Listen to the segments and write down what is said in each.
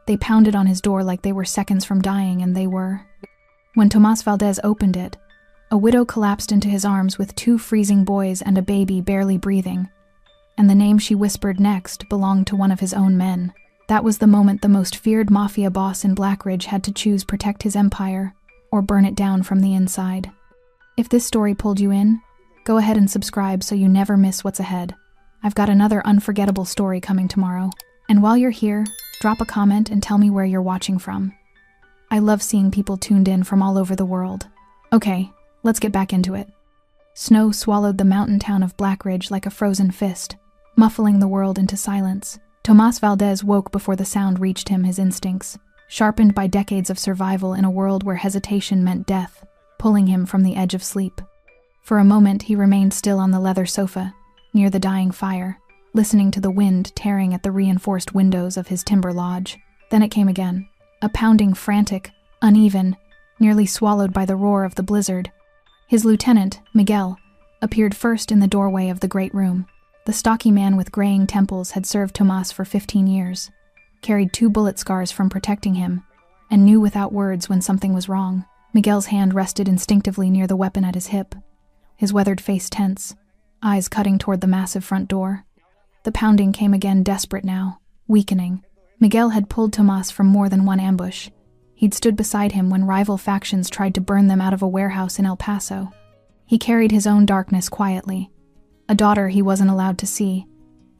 They pounded on his door like they were seconds from dying, and they were. When Tomas Valdez opened it, a widow collapsed into his arms with 2 freezing boys and a baby barely breathing. And the name she whispered next belonged to one of his own men. That was the moment the most feared mafia boss in Blackridge had to choose protect his empire or burn it down from the inside. If this story pulled you in, go ahead and subscribe so you never miss what's ahead. I've got another unforgettable story coming tomorrow. And while you're here, drop a comment and tell me where you're watching from. I love seeing people tuned in from all over the world. Okay, let's get back into it. Snow swallowed the mountain town of Blackridge like a frozen fist, muffling the world into silence. Tomas Valdez woke before the sound reached him, his instincts, sharpened by decades of survival in a world where hesitation meant death, pulling him from the edge of sleep. For a moment, he remained still on the leather sofa, near the dying fire, listening to the wind tearing at the reinforced windows of his timber lodge. Then it came again, a pounding, frantic, uneven, nearly swallowed by the roar of the blizzard. His lieutenant, Miguel, appeared first in the doorway of the great room. The stocky man with graying temples had served Tomas for 15 years, carried 2 bullet scars from protecting him, and knew without words when something was wrong. Miguel's hand rested instinctively near the weapon at his hip, his weathered face tense, eyes cutting toward the massive front door. The pounding came again, desperate now, weakening. Miguel had pulled Tomas from more than one ambush. He'd stood beside him when rival factions tried to burn them out of a warehouse in El Paso. He carried his own darkness quietly. A daughter he wasn't allowed to see,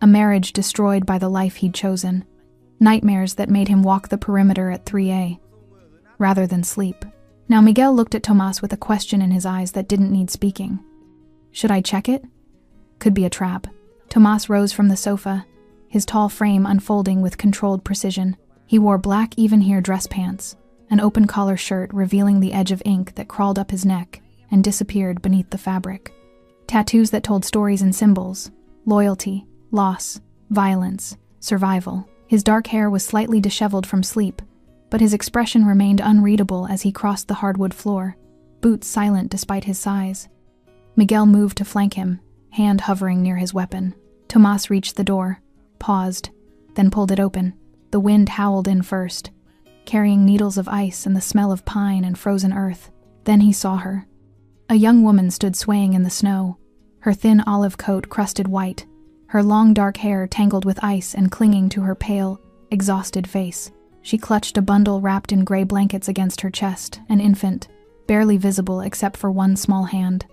a marriage destroyed by the life he'd chosen, nightmares that made him walk the perimeter at 3 rather than sleep. Now Miguel looked at Tomas with a question in his eyes that didn't need speaking. Should I check it? Could be a trap. Tomas rose from the sofa, his tall frame unfolding with controlled precision. He wore black even-hair dress pants, an open-collar shirt revealing the edge of ink that crawled up his neck and disappeared beneath the fabric. Tattoos that told stories and symbols: loyalty, loss, violence, survival. His dark hair was slightly disheveled from sleep, but his expression remained unreadable as he crossed the hardwood floor, boots silent despite his size. Miguel moved to flank him, hand hovering near his weapon. Tomas reached the door, paused, then pulled it open. The wind howled in first, carrying needles of ice and the smell of pine and frozen earth. Then he saw her. A young woman stood swaying in the snow, her thin olive coat crusted white, her long dark hair tangled with ice and clinging to her pale, exhausted face. She clutched a bundle wrapped in gray blankets against her chest, an infant, barely visible except for one small hand.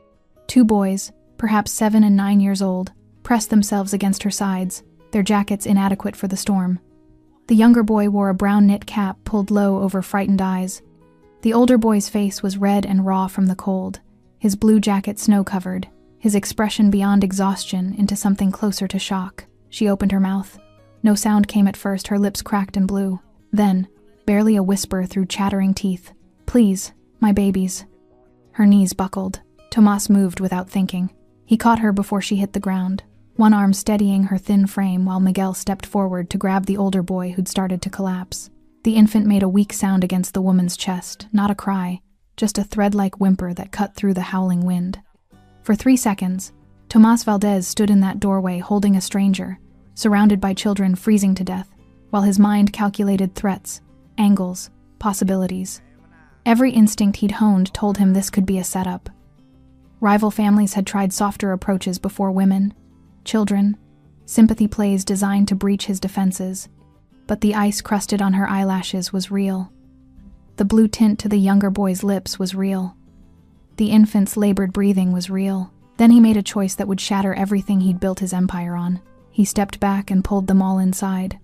2 boys, perhaps 7 and 9 years old, pressed themselves against her sides, their jackets inadequate for the storm. The younger boy wore a brown knit cap pulled low over frightened eyes. The older boy's face was red and raw from the cold, his blue jacket snow-covered, his expression beyond exhaustion into something closer to shock. She opened her mouth. No sound came at first, her lips cracked and blue. Then, barely a whisper through chattering teeth, "Please, my babies." Her knees buckled. Tomas moved without thinking. He caught her before she hit the ground, one arm steadying her thin frame while Miguel stepped forward to grab the older boy who'd started to collapse. The infant made a weak sound against the woman's chest, not a cry, just a thread-like whimper that cut through the howling wind. For 3 seconds, Tomas Valdez stood in that doorway holding a stranger, surrounded by children freezing to death, while his mind calculated threats, angles, possibilities. Every instinct he'd honed told him this could be a setup. Rival families had tried softer approaches before: women, children, sympathy plays designed to breach his defenses. But the ice crusted on her eyelashes was real. The blue tint to the younger boy's lips was real. The infant's labored breathing was real. Then he made a choice that would shatter everything he'd built his empire on. He stepped back and pulled them all inside.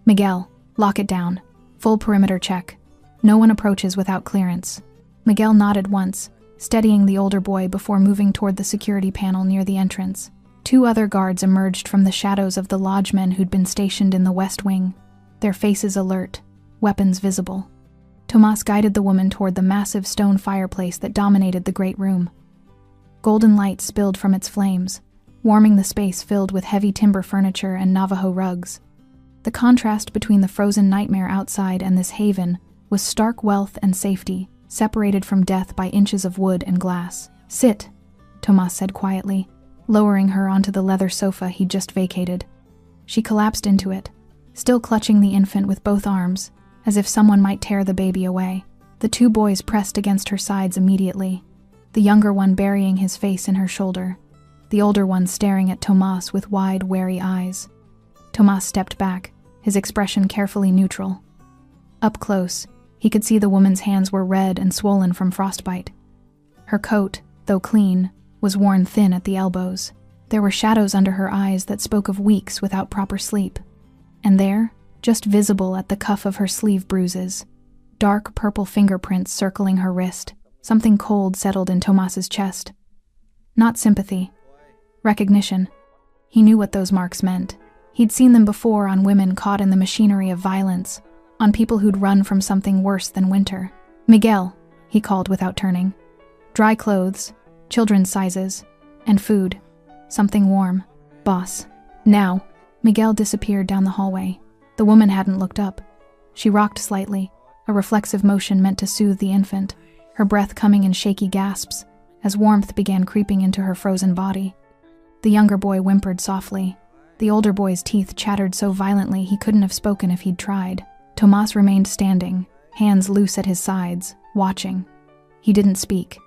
"Miguel, lock it down. Full perimeter check. No one approaches without clearance." Miguel nodded once, steadying the older boy before moving toward the security panel near the entrance. 2 other guards emerged from the shadows of the lodgemen who'd been stationed in the west wing, their faces alert, weapons visible. Tomas guided the woman toward the massive stone fireplace that dominated the great room. Golden light spilled from its flames, warming the space filled with heavy timber furniture and Navajo rugs. The contrast between the frozen nightmare outside and this haven was stark wealth and safety, separated from death by inches of wood and glass. "Sit," Tomas said quietly, lowering her onto the leather sofa he'd just vacated. She collapsed into it, still clutching the infant with both arms, as if someone might tear the baby away. The two boys pressed against her sides immediately, the younger one burying his face in her shoulder, the older one staring at Tomas with wide, wary eyes. Tomas stepped back, his expression carefully neutral. Up close, he could see the woman's hands were red and swollen from frostbite. Her coat, though clean, was worn thin at the elbows. There were shadows under her eyes that spoke of weeks without proper sleep. And there, just visible at the cuff of her sleeve bruises, dark purple fingerprints circling her wrist. Something cold settled in Tomas's chest. Not sympathy. Recognition. He knew what those marks meant. He'd seen them before on women caught in the machinery of violence, on people who'd run from something worse than winter. "Miguel," he called without turning. "Dry clothes, children's sizes, and food. Something warm. Boss. Now." Miguel disappeared down the hallway. The woman hadn't looked up. She rocked slightly, a reflexive motion meant to soothe the infant, her breath coming in shaky gasps as warmth began creeping into her frozen body. The younger boy whimpered softly. The older boy's teeth chattered so violently he couldn't have spoken if he'd tried. Tomas remained standing, hands loose at his sides, watching. He didn't speak,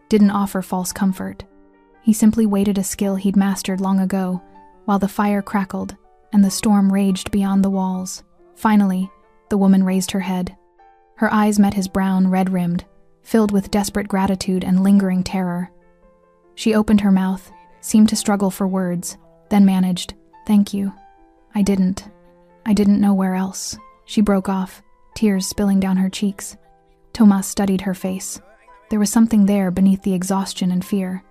didn't offer false comfort. He simply waited, a skill he'd mastered long ago, while the fire crackled and the storm raged beyond the walls. Finally, the woman raised her head. Her eyes met his brown, red-rimmed, filled with desperate gratitude and lingering terror. She opened her mouth, seemed to struggle for words, then managed, "Thank you. I didn't know where else." She broke off, tears spilling down her cheeks. Tomas studied her face. There was something there beneath the exhaustion and fear.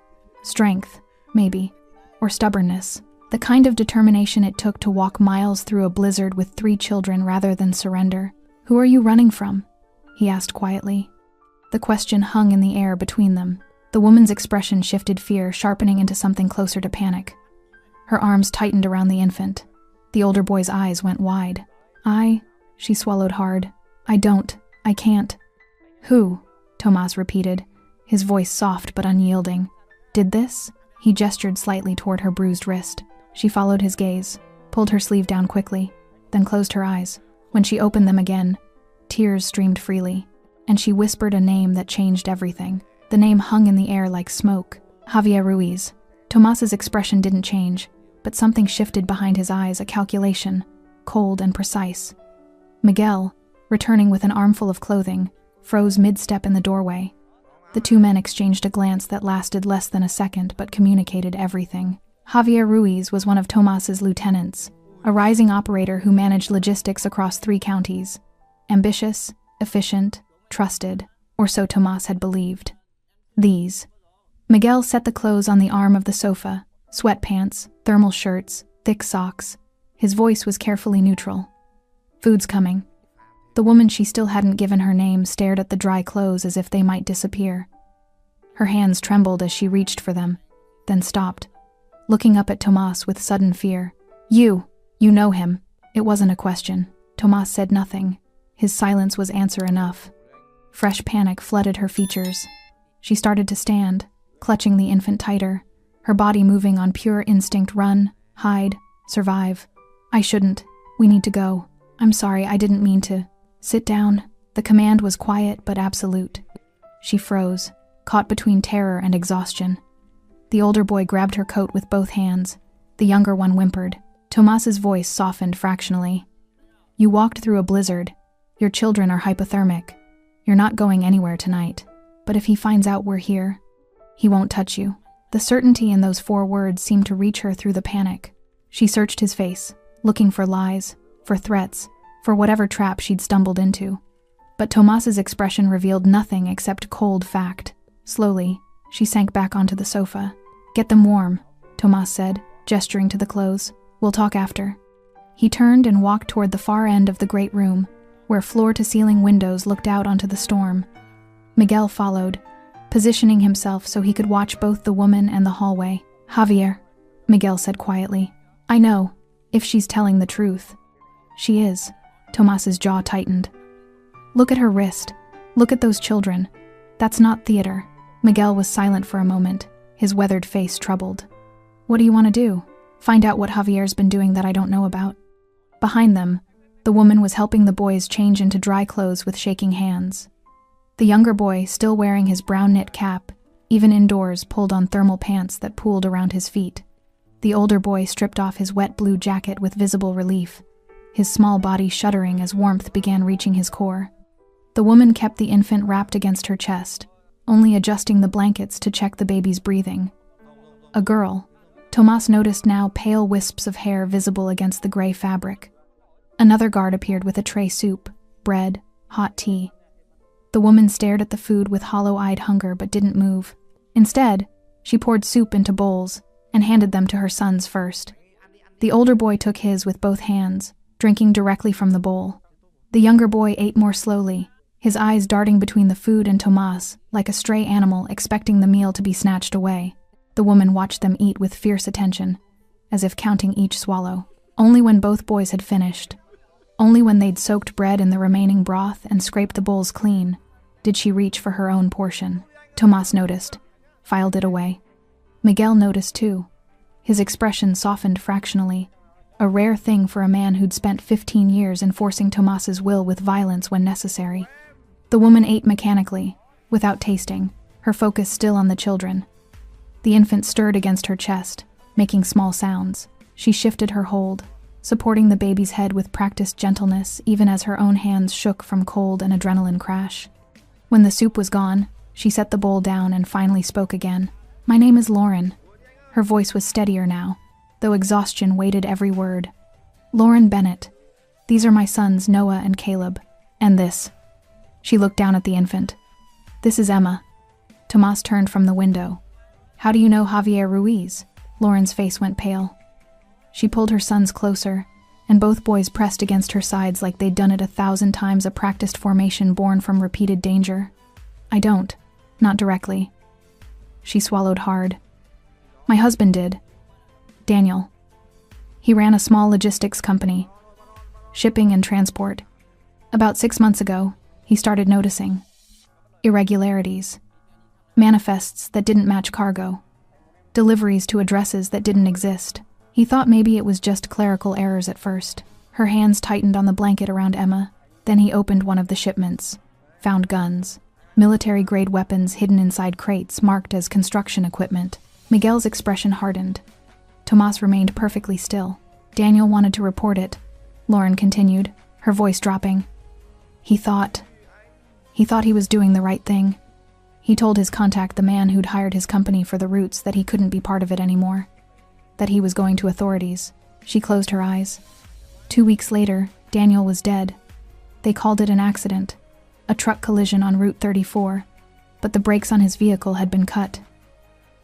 Strength, maybe, or stubbornness. The kind of determination it took to walk miles through a blizzard with 3 children rather than surrender. "Who are you running from?" he asked quietly. The question hung in the air between them. The woman's expression shifted, fear sharpening into something closer to panic. Her arms tightened around the infant. The older boy's eyes went wide. She swallowed hard. I can't." "Who?" Tomas repeated, his voice soft but unyielding. "Did this?" He gestured slightly toward her bruised wrist. She followed his gaze, pulled her sleeve down quickly, then closed her eyes. When she opened them again, tears streamed freely, and she whispered a name that changed everything. The name hung in the air like smoke. Javier Ruiz. Tomas's expression didn't change, but something shifted behind his eyes, a calculation, cold and precise. Miguel, returning with an armful of clothing, froze mid-step in the doorway. The two men exchanged a glance that lasted less than a second but communicated everything. Javier Ruiz was one of Tomas's lieutenants, a rising operator who managed logistics across 3 counties. Ambitious, efficient, trusted, or so Tomas had believed. Miguel set the clothes on the arm of the sofa, sweatpants, thermal shirts, thick socks. His voice was carefully neutral. "Food's coming." The woman, she still hadn't given her name, stared at the dry clothes as if they might disappear. Her hands trembled as she reached for them, then stopped, looking up at Tomas with sudden fear. You know him." It wasn't a question. Tomas said nothing. His silence was answer enough. Fresh panic flooded her features. She started to stand, clutching the infant tighter, her body moving on pure instinct. Run, hide, survive. "I shouldn't. We need to go. I'm sorry, I didn't mean to." "Sit down." The command was quiet but absolute. She froze, caught between terror and exhaustion. The older boy grabbed her coat with both hands. The younger one whimpered. Tomas's voice softened fractionally. "You walked through a blizzard. Your children are hypothermic. You're not going anywhere tonight. But if he finds out we're here, he won't touch you." The certainty in those 4 words seemed to reach her through the panic. She searched his face, looking for lies, for threats, for whatever trap she'd stumbled into. But Tomas's expression revealed nothing except cold fact. Slowly, she sank back onto the sofa. "Get them warm," Tomas said, gesturing to the clothes. "We'll talk after." He turned and walked toward the far end of the great room, where floor-to-ceiling windows looked out onto the storm. Miguel followed, positioning himself so he could watch both the woman and the hallway. "Javier," Miguel said quietly. "I know, if she's telling the truth." "She is." Tomas's jaw tightened. "Look at her wrist. Look at those children. That's not theater." Miguel was silent for a moment, his weathered face troubled. "What do you want to do? Find out what Javier's been doing that I don't know about?" Behind them, The woman was helping the boys change into dry clothes with shaking hands. The younger boy, still wearing his brown knit cap, even indoors, pulled on thermal pants that pooled around his feet. The older boy stripped off his wet blue jacket with visible relief, his small body shuddering as warmth began reaching his core. The woman kept the infant wrapped against her chest, only adjusting the blankets to check the baby's breathing. A girl. Tomas noticed now pale wisps of hair visible against the gray fabric. Another guard appeared with a tray soup, bread, hot tea. The woman stared at the food with hollow-eyed hunger but didn't move. Instead, she poured soup into bowls and handed them to her sons first. The older boy took his with both hands, drinking directly from the bowl. The younger boy ate more slowly, his eyes darting between the food and Tomas, like a stray animal expecting the meal to be snatched away. The woman watched them eat with fierce attention, as if counting each swallow. Only when both boys had finished, only when they'd soaked bread in the remaining broth and scraped the bowls clean, did she reach for her own portion. Tomas noticed, filed it away. Miguel noticed too. His expression softened fractionally, a rare thing for a man who'd spent 15 years enforcing Tomas's will with violence when necessary. The woman ate mechanically, without tasting, her focus still on the children. The infant stirred against her chest, making small sounds. She shifted her hold, supporting the baby's head with practiced gentleness even as her own hands shook from cold and adrenaline crash. When the soup was gone, she set the bowl down and finally spoke again. "My name is Lauren." Her voice was steadier now, though exhaustion weighted every word. "Lauren Bennett. These are my sons, Noah and Caleb. And this." She looked down at the infant. "This is Emma." Tomas turned from the window. "How do you know Javier Ruiz?" Lauren's face went pale. She pulled her sons closer, and both boys pressed against her sides like they'd done it 1,000 times, a practiced formation born from repeated danger. "I don't. Not directly." She swallowed hard. "My husband did. Daniel. He ran a small logistics company. Shipping and transport. About 6 months ago, he started noticing irregularities. Manifests that didn't match cargo. Deliveries to addresses that didn't exist. He thought maybe it was just clerical errors at first." Her hands tightened on the blanket around Emma. Then he opened one of the shipments. Found guns. Military-grade weapons hidden inside crates marked as construction equipment. Miguel's expression hardened. Tomas remained perfectly still. "Daniel wanted to report it," Lauren continued, her voice dropping. He thought he was doing the right thing. He told his contact, the man who'd hired his company for the routes, that he couldn't be part of it anymore. That he was going to authorities. She closed her eyes. 2 weeks later, Daniel was dead. They called it an accident. A truck collision on Route 34. But the brakes on his vehicle had been cut.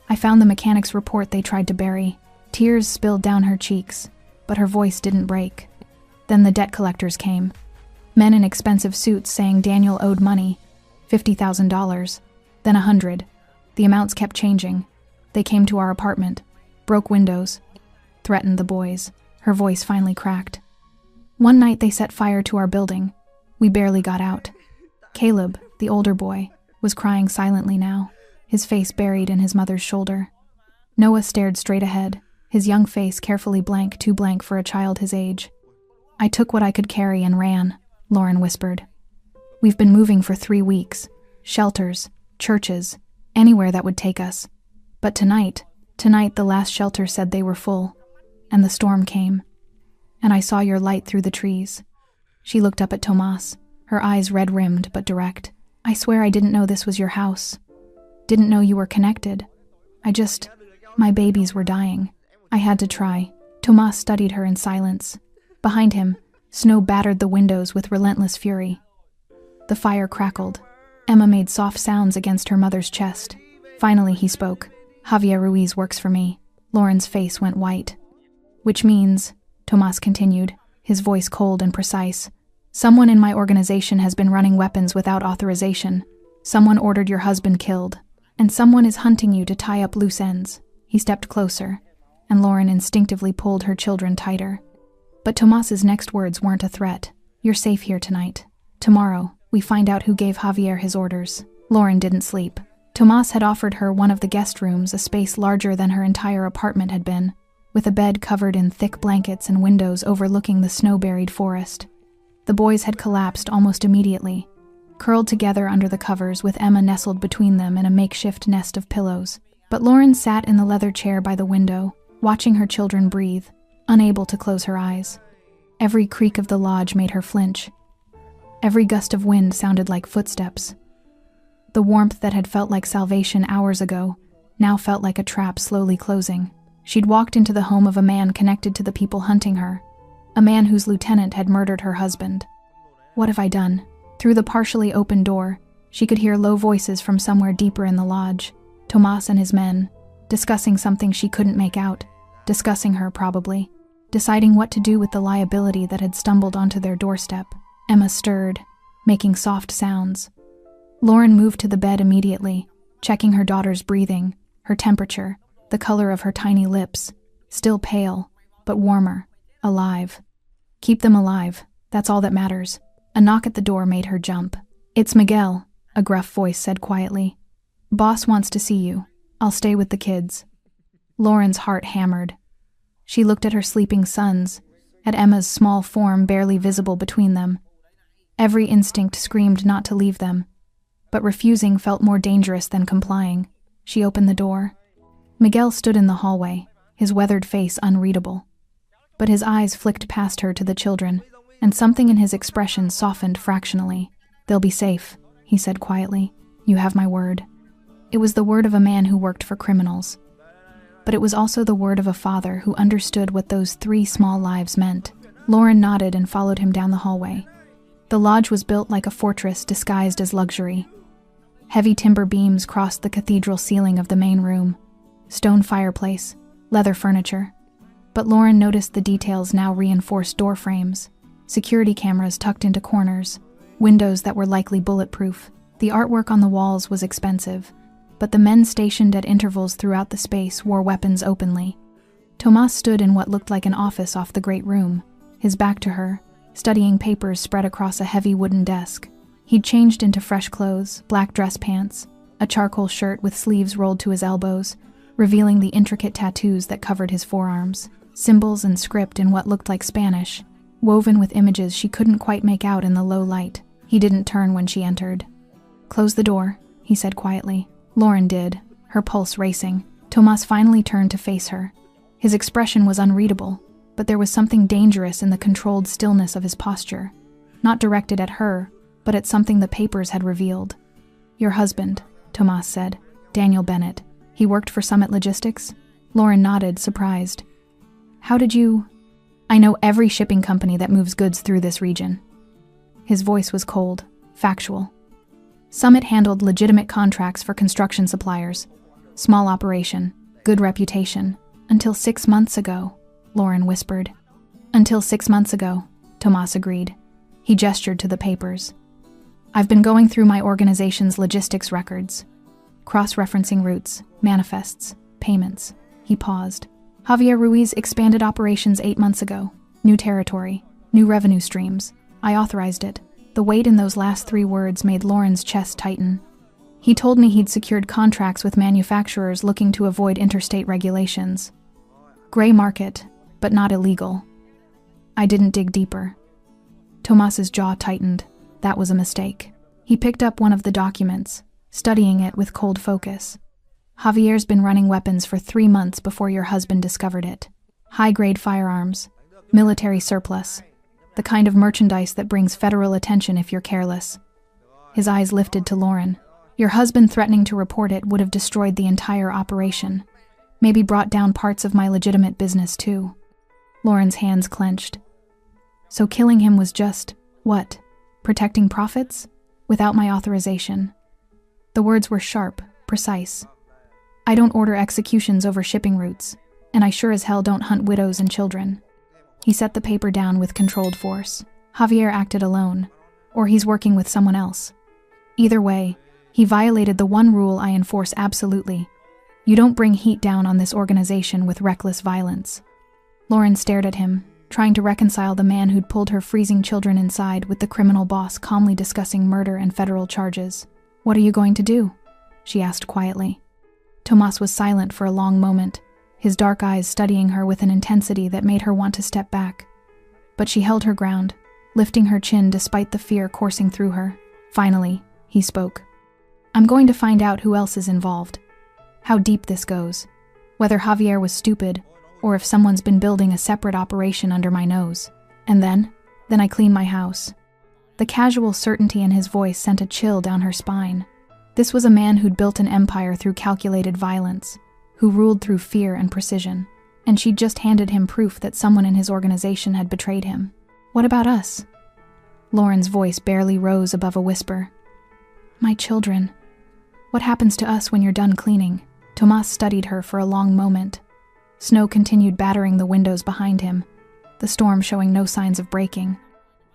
I found the mechanic's report they tried to bury. Tears spilled down her cheeks, but her voice didn't break. Then the debt collectors came. Men in expensive suits saying Daniel owed money. $50,000. Then 100. The amounts kept changing. They came to our apartment, broke windows, threatened the boys. Her voice finally cracked. One night they set fire to our building. We barely got out. Caleb, the older boy, was crying silently now, his face buried in his mother's shoulder. Noah stared straight ahead, his young face carefully blank, too blank for a child his age. "I took what I could carry and ran," Lauren whispered. "We've been moving for 3 weeks. Shelters, churches, anywhere that would take us. But tonight the last shelter said they were full, and the storm came. And I saw your light through the trees." She looked up at Tomas, her eyes red-rimmed but direct. "I swear I didn't know this was your house. Didn't know you were connected. My babies were dying. I had to try." Tomas studied her in silence. Behind him, snow battered the windows with relentless fury. The fire crackled. Emma made soft sounds against her mother's chest. Finally he spoke. "Javier Ruiz works for me." Lauren's face went white. "Which means," Tomas continued, his voice cold and precise, "someone in my organization has been running weapons without authorization. Someone ordered your husband killed. And someone is hunting you to tie up loose ends." He stepped closer, and Lauren instinctively pulled her children tighter. But Tomas's next words weren't a threat. "You're safe here tonight. Tomorrow, we find out who gave Javier his orders." Lauren didn't sleep. Tomas had offered her one of the guest rooms, a space larger than her entire apartment had been, with a bed covered in thick blankets and windows overlooking the snow-buried forest. The boys had collapsed almost immediately, curled together under the covers with Emma nestled between them in a makeshift nest of pillows. But Lauren sat in the leather chair by the window, watching her children breathe, unable to close her eyes. Every creak of the lodge made her flinch. Every gust of wind sounded like footsteps. The warmth that had felt like salvation hours ago now felt like a trap slowly closing. She'd walked into the home of a man connected to the people hunting her, a man whose lieutenant had murdered her husband. What have I done? Through the partially open door, she could hear low voices from somewhere deeper in the lodge, Tomas and his men, discussing something she couldn't make out, discussing her probably, deciding what to do with the liability that had stumbled onto their doorstep. Emma stirred, making soft sounds. Lauren moved to the bed immediately, checking her daughter's breathing, her temperature, the color of her tiny lips, still pale, but warmer, alive. Keep them alive, that's all that matters. A knock at the door made her jump. "It's Miguel," a gruff voice said quietly. "Boss wants to see you. I'll stay with the kids." Lauren's heart hammered. She looked at her sleeping sons, at Emma's small form barely visible between them. Every instinct screamed not to leave them, but refusing felt more dangerous than complying. She opened the door. Miguel stood in the hallway, his weathered face unreadable. But his eyes flicked past her to the children, and something in his expression softened fractionally. "They'll be safe," he said quietly. "You have my word." It was the word of a man who worked for criminals. But it was also the word of a father who understood what those 3 small lives meant. Lauren nodded and followed him down the hallway. The lodge was built like a fortress disguised as luxury. Heavy timber beams crossed the cathedral ceiling of the main room. Stone fireplace, leather furniture. But Lauren noticed the details: now reinforced door frames, security cameras tucked into corners, windows that were likely bulletproof. The artwork on the walls was expensive, but the men stationed at intervals throughout the space wore weapons openly. Tomas stood in what looked like an office off the great room, his back to her, studying papers spread across a heavy wooden desk. He'd changed into fresh clothes, black dress pants, a charcoal shirt with sleeves rolled to his elbows, revealing the intricate tattoos that covered his forearms, symbols and script in what looked like Spanish, woven with images she couldn't quite make out in the low light. He didn't turn when she entered. "Close the door," he said quietly. Lauren did, her pulse racing. Tomas finally turned to face her. His expression was unreadable, but there was something dangerous in the controlled stillness of his posture, not directed at her, but at something the papers had revealed. "Your husband," Tomas said. "Daniel Bennett. He worked for Summit Logistics?" Lauren nodded, surprised. "How did you—" "I know every shipping company that moves goods through this region." His voice was cold, factual. Summit handled legitimate contracts for construction suppliers. Small operation, good reputation. Until 6 months ago, Lauren whispered. "Until 6 months ago," Tomas agreed. He gestured to the papers. "I've been going through my organization's logistics records, cross-referencing routes, manifests, payments." He paused. "Javier Ruiz expanded operations 8 months ago. New territory, new revenue streams. I authorized it." The weight in those last 3 words made Lauren's chest tighten. "He told me he'd secured contracts with manufacturers looking to avoid interstate regulations. Gray market, but not illegal." I didn't dig deeper. Tomas's jaw tightened. That was a mistake. He picked up one of the documents, studying it with cold focus. "Javier's been running weapons for 3 months before your husband discovered it. High-grade firearms, military surplus, the kind of merchandise that brings federal attention if you're careless." His eyes lifted to Lauren. "Your husband threatening to report it would have destroyed the entire operation. Maybe brought down parts of my legitimate business too." Lauren's hands clenched. "So killing him was just, what? Protecting profits? Without my authorization." The words were sharp, precise. "I don't order executions over shipping routes, and I sure as hell don't hunt widows and children." He set the paper down with controlled force. "Javier acted alone, or he's working with someone else. Either way, he violated the one rule I enforce absolutely. You don't bring heat down on this organization with reckless violence." Lauren stared at him, trying to reconcile the man who'd pulled her freezing children inside with the criminal boss calmly discussing murder and federal charges. "What are you going to do?" she asked quietly. Tomas was silent for a long moment, his dark eyes studying her with an intensity that made her want to step back. But she held her ground, lifting her chin despite the fear coursing through her. Finally, he spoke. I'm going to find out who else is involved. How deep this goes. Whether Javier was stupid, or if someone's been building a separate operation under my nose. And then I clean my house. The casual certainty in his voice sent a chill down her spine. This was a man who'd built an empire through calculated violence, who ruled through fear and precision, and she'd just handed him proof that someone in his organization had betrayed him. What about us? Lauren's voice barely rose above a whisper. My children. What happens to us when you're done cleaning? Tomas studied her for a long moment. Snow continued battering the windows behind him, the storm showing no signs of breaking.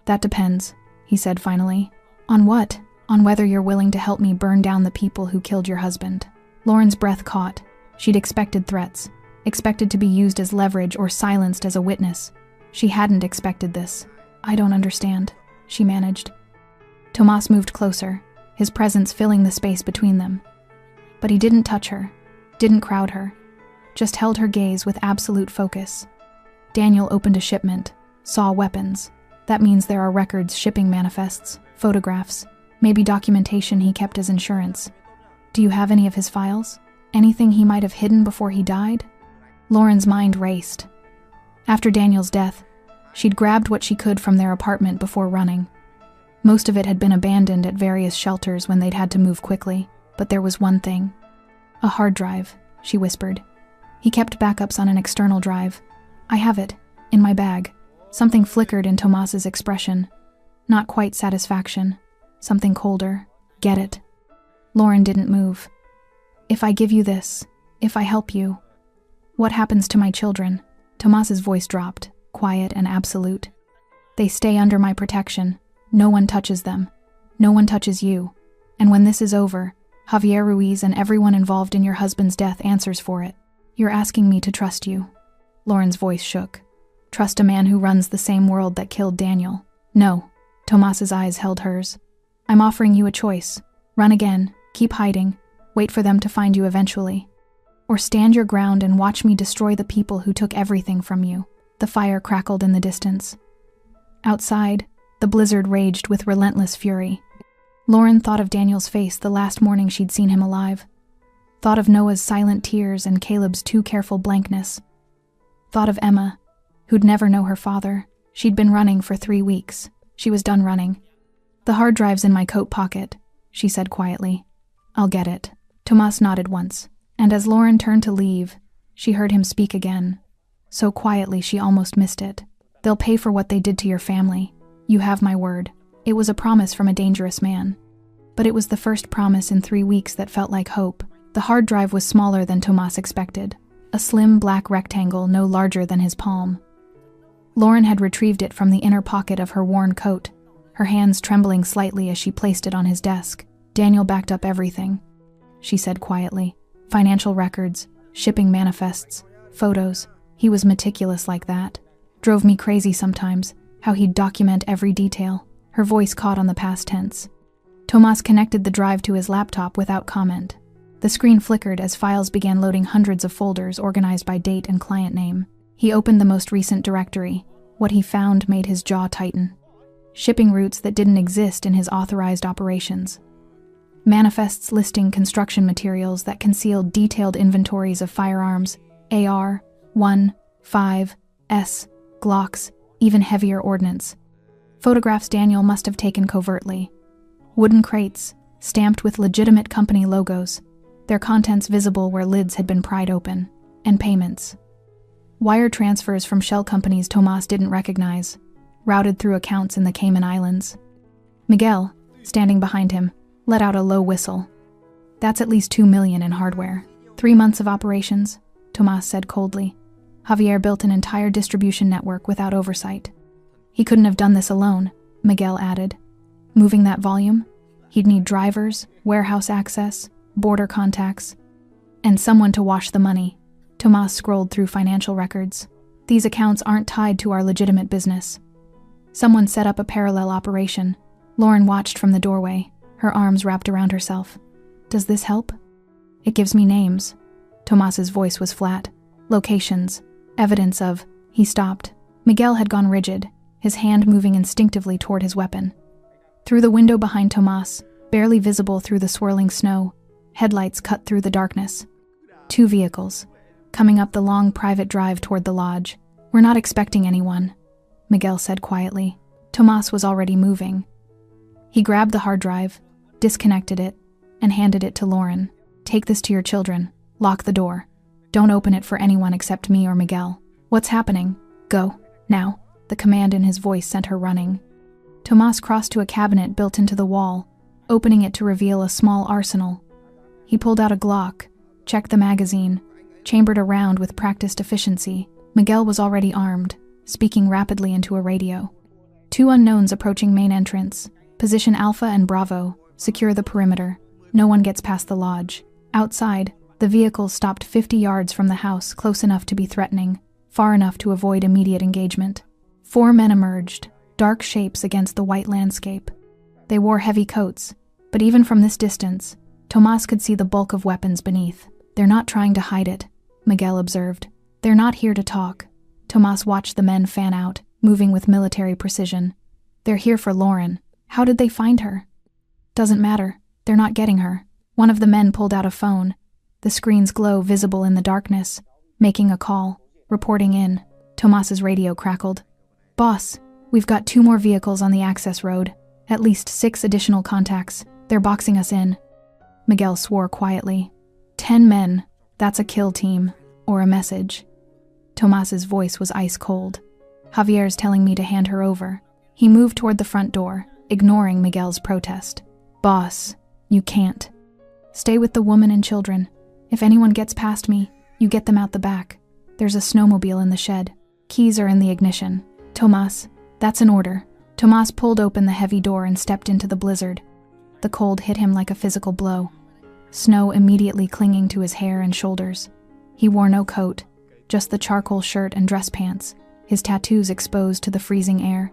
That depends, he said finally. On what? On whether you're willing to help me burn down the people who killed your husband. Lauren's breath caught. She'd expected threats, expected to be used as leverage or silenced as a witness. She hadn't expected this. I don't understand, she managed. Tomas moved closer, his presence filling the space between them. But he didn't touch her, didn't crowd her, just held her gaze with absolute focus. Daniel opened a shipment, saw weapons. That means there are records, shipping manifests, photographs, maybe documentation he kept as insurance. Do you have any of his files? Anything he might have hidden before he died? Lauren's mind raced. After Daniel's death, she'd grabbed what she could from their apartment before running. Most of it had been abandoned at various shelters when they'd had to move quickly, but there was one thing. A hard drive, she whispered. He kept backups on an external drive. I have it, in my bag. Something flickered in Tomas's expression. Not quite satisfaction. Something colder. Get it. Lauren didn't move. If I give you this, if I help you, what happens to my children? Tomas's voice dropped, quiet and absolute. They stay under my protection. No one touches them. No one touches you. And when this is over, Javier Ruiz and everyone involved in your husband's death answers for it. You're asking me to trust you. Lauren's voice shook. Trust a man who runs the same world that killed Daniel. No. Tomas's eyes held hers. I'm offering you a choice. Run again, keep hiding, wait for them to find you eventually. Or stand your ground and watch me destroy the people who took everything from you. The fire crackled in the distance. Outside, the blizzard raged with relentless fury. Lauren thought of Daniel's face the last morning she'd seen him alive. Thought of Noah's silent tears and Caleb's too careful blankness. Thought of Emma, who'd never know her father. She'd been running for 3 weeks. She was done running. The hard drive's in my coat pocket, she said quietly. I'll get it. Tomas nodded once, and as Lauren turned to leave, she heard him speak again. So quietly she almost missed it. They'll pay for what they did to your family. You have my word. It was a promise from a dangerous man. But it was the first promise in 3 weeks that felt like hope. The hard drive was smaller than Tomas expected. A slim black rectangle no larger than his palm. Lauren had retrieved it from the inner pocket of her worn coat, her hands trembling slightly as she placed it on his desk. Daniel backed up everything, she said quietly. Financial records, shipping manifests, photos. He was meticulous like that. Drove me crazy sometimes, how he'd document every detail. Her voice caught on the past tense. Tomas connected the drive to his laptop without comment. The screen flickered as files began loading hundreds of folders organized by date and client name. He opened the most recent directory. What he found made his jaw tighten. Shipping routes that didn't exist in his authorized operations. Manifests listing construction materials that concealed detailed inventories of firearms, AR, 1, 5, S, Glocks, even heavier ordnance. Photographs Daniel must have taken covertly. Wooden crates, stamped with legitimate company logos, their contents visible where lids had been pried open, and payments. Wire transfers from shell companies Tomas didn't recognize, routed through accounts in the Cayman Islands. Miguel, standing behind him, let out a low whistle. That's at least $2 million in hardware. 3 months of operations, Tomas said coldly. Javier built an entire distribution network without oversight. He couldn't have done this alone, Miguel added. Moving that volume, he'd need drivers, warehouse access, border contacts, and someone to wash the money. Tomas scrolled through financial records. These accounts aren't tied to our legitimate business. Someone set up a parallel operation. Lauren watched from the doorway, her arms wrapped around herself. Does this help? It gives me names. Tomas's voice was flat. Locations. Evidence of... He stopped. Miguel had gone rigid, his hand moving instinctively toward his weapon. Through the window behind Tomas, barely visible through the swirling snow, headlights cut through the darkness. 2 vehicles, coming up the long private drive toward the lodge. "We're not expecting anyone," Miguel said quietly. Tomas was already moving. He grabbed the hard drive, disconnected it, and handed it to Lauren. "Take this to your children. Lock the door. Don't open it for anyone except me or Miguel." "What's happening?" "Go, now." The command in his voice sent her running. Tomas crossed to a cabinet built into the wall, opening it to reveal a small arsenal. He pulled out a Glock, checked the magazine, chambered a round with practiced efficiency. Miguel was already armed, speaking rapidly into a radio. 2 unknowns approaching main entrance. Position Alpha and Bravo. Secure the perimeter. No one gets past the lodge. Outside, the vehicles stopped 50 yards from the house, close enough to be threatening, far enough to avoid immediate engagement. 4 men emerged, dark shapes against the white landscape. They wore heavy coats, but even from this distance, Tomas could see the bulk of weapons beneath. "They're not trying to hide it," Miguel observed. "They're not here to talk." Tomas watched the men fan out, moving with military precision. "They're here for Lauren. How did they find her?" "Doesn't matter. They're not getting her." One of the men pulled out a phone, the screen's glow visible in the darkness, making a call, reporting in. Tomas's radio crackled. "Boss, we've got 2 more vehicles on the access road. At least 6 additional contacts. They're boxing us in." Miguel swore quietly. 10 men. That's a kill team. Or a message. Tomas's voice was ice cold. "Javier's telling me to hand her over." He moved toward the front door, ignoring Miguel's protest. "Boss, you can't. Stay with the woman and children. If anyone gets past me, you get them out the back. There's a snowmobile in the shed. Keys are in the ignition." "Tomas, that's an order." Tomas pulled open the heavy door and stepped into the blizzard. The cold hit him like a physical blow, snow immediately clinging to his hair and shoulders. He wore no coat, just the charcoal shirt and dress pants, his tattoos exposed to the freezing air.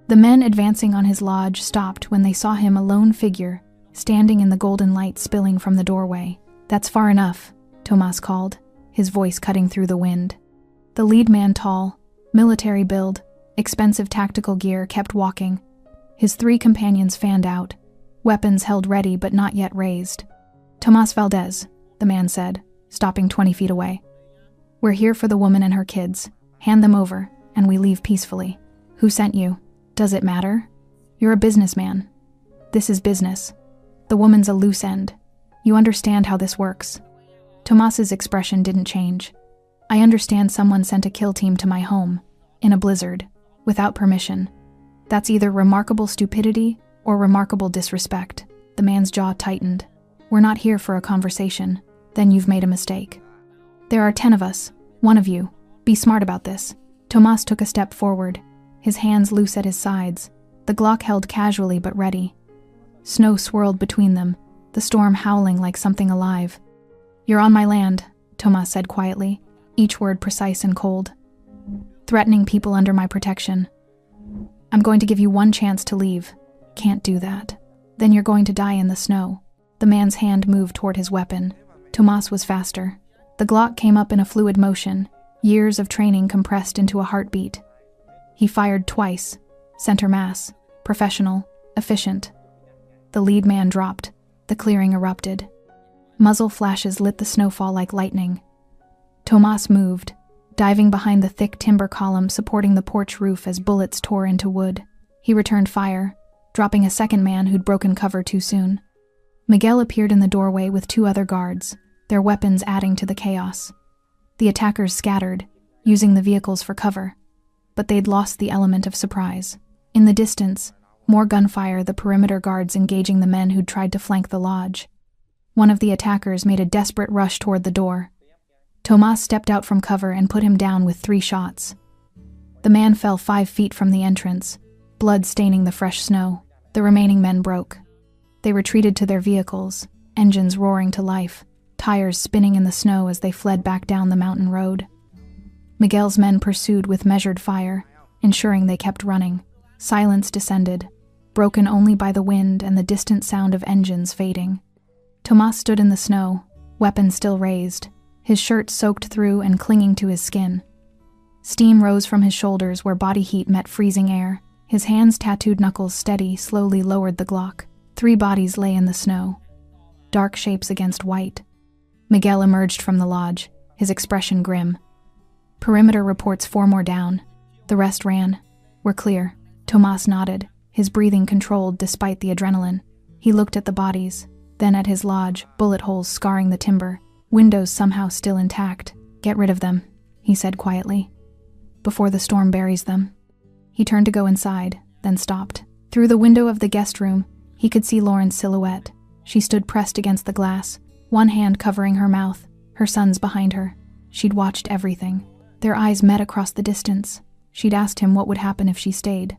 The men advancing on his lodge stopped when they saw him, a lone figure, standing in the golden light spilling from the doorway. "That's far enough," Tomas called, his voice cutting through the wind. The lead man, tall, military build, expensive tactical gear, kept walking. His 3 companions fanned out, weapons held ready but not yet raised. "Tomas Valdez," the man said, stopping 20 feet away. "We're here for the woman and her kids. Hand them over, and we leave peacefully." "Who sent you?" "Does it matter? You're a businessman. This is business. The woman's a loose end. You understand how this works." Tomas's expression didn't change. "I understand someone sent a kill team to my home, in a blizzard, without permission. That's either remarkable stupidity or remarkable disrespect." The man's jaw tightened. "We're not here for a conversation. Then you've made a mistake. There are 10 of us, 1 of you. Be smart about this." Tomas took a step forward, his hands loose at his sides, the Glock held casually but ready. Snow swirled between them, the storm howling like something alive. "You're on my land," Tomas said quietly, each word precise and cold. "Threatening people under my protection. I'm going to give you 1 chance to leave. Can't do that. Then you're going to die in the snow." The man's hand moved toward his weapon. Tomas was faster. The Glock came up in a fluid motion, years of training compressed into a heartbeat. He fired twice, center mass, professional, efficient. The lead man dropped. The clearing erupted. Muzzle flashes lit the snowfall like lightning. Tomas moved, diving behind the thick timber column supporting the porch roof as bullets tore into wood. He returned fire, dropping a second man who'd broken cover too soon. Miguel appeared in the doorway with 2 other guards, their weapons adding to the chaos. The attackers scattered, using the vehicles for cover, but they'd lost the element of surprise. In the distance, more gunfire, the perimeter guards engaging the men who'd tried to flank the lodge. One of the attackers made a desperate rush toward the door. Tomas stepped out from cover and put him down with 3 shots. The man fell 5 feet from the entrance, blood staining the fresh snow. The remaining men broke. They retreated to their vehicles, engines roaring to life, tires spinning in the snow as they fled back down the mountain road. Miguel's men pursued with measured fire, ensuring they kept running. Silence descended, broken only by the wind and the distant sound of engines fading. Tomas stood in the snow, weapon still raised, his shirt soaked through and clinging to his skin. Steam rose from his shoulders where body heat met freezing air. His hands' tattooed knuckles steady slowly lowered the Glock. 3 bodies lay in the snow, dark shapes against white. Miguel emerged from the lodge, his expression grim. Perimeter reports 4 more down. The rest ran. We're clear. Tomas nodded, his breathing controlled despite the adrenaline. He looked at the bodies, then at his lodge, bullet holes scarring the timber, windows somehow still intact. Get rid of them, he said quietly, before the storm buries them. He turned to go inside, then stopped. Through the window of the guest room, he could see Lauren's silhouette. She stood pressed against the glass, one hand covering her mouth, her sons behind her. She'd watched everything. Their eyes met across the distance. She'd asked him what would happen if she stayed.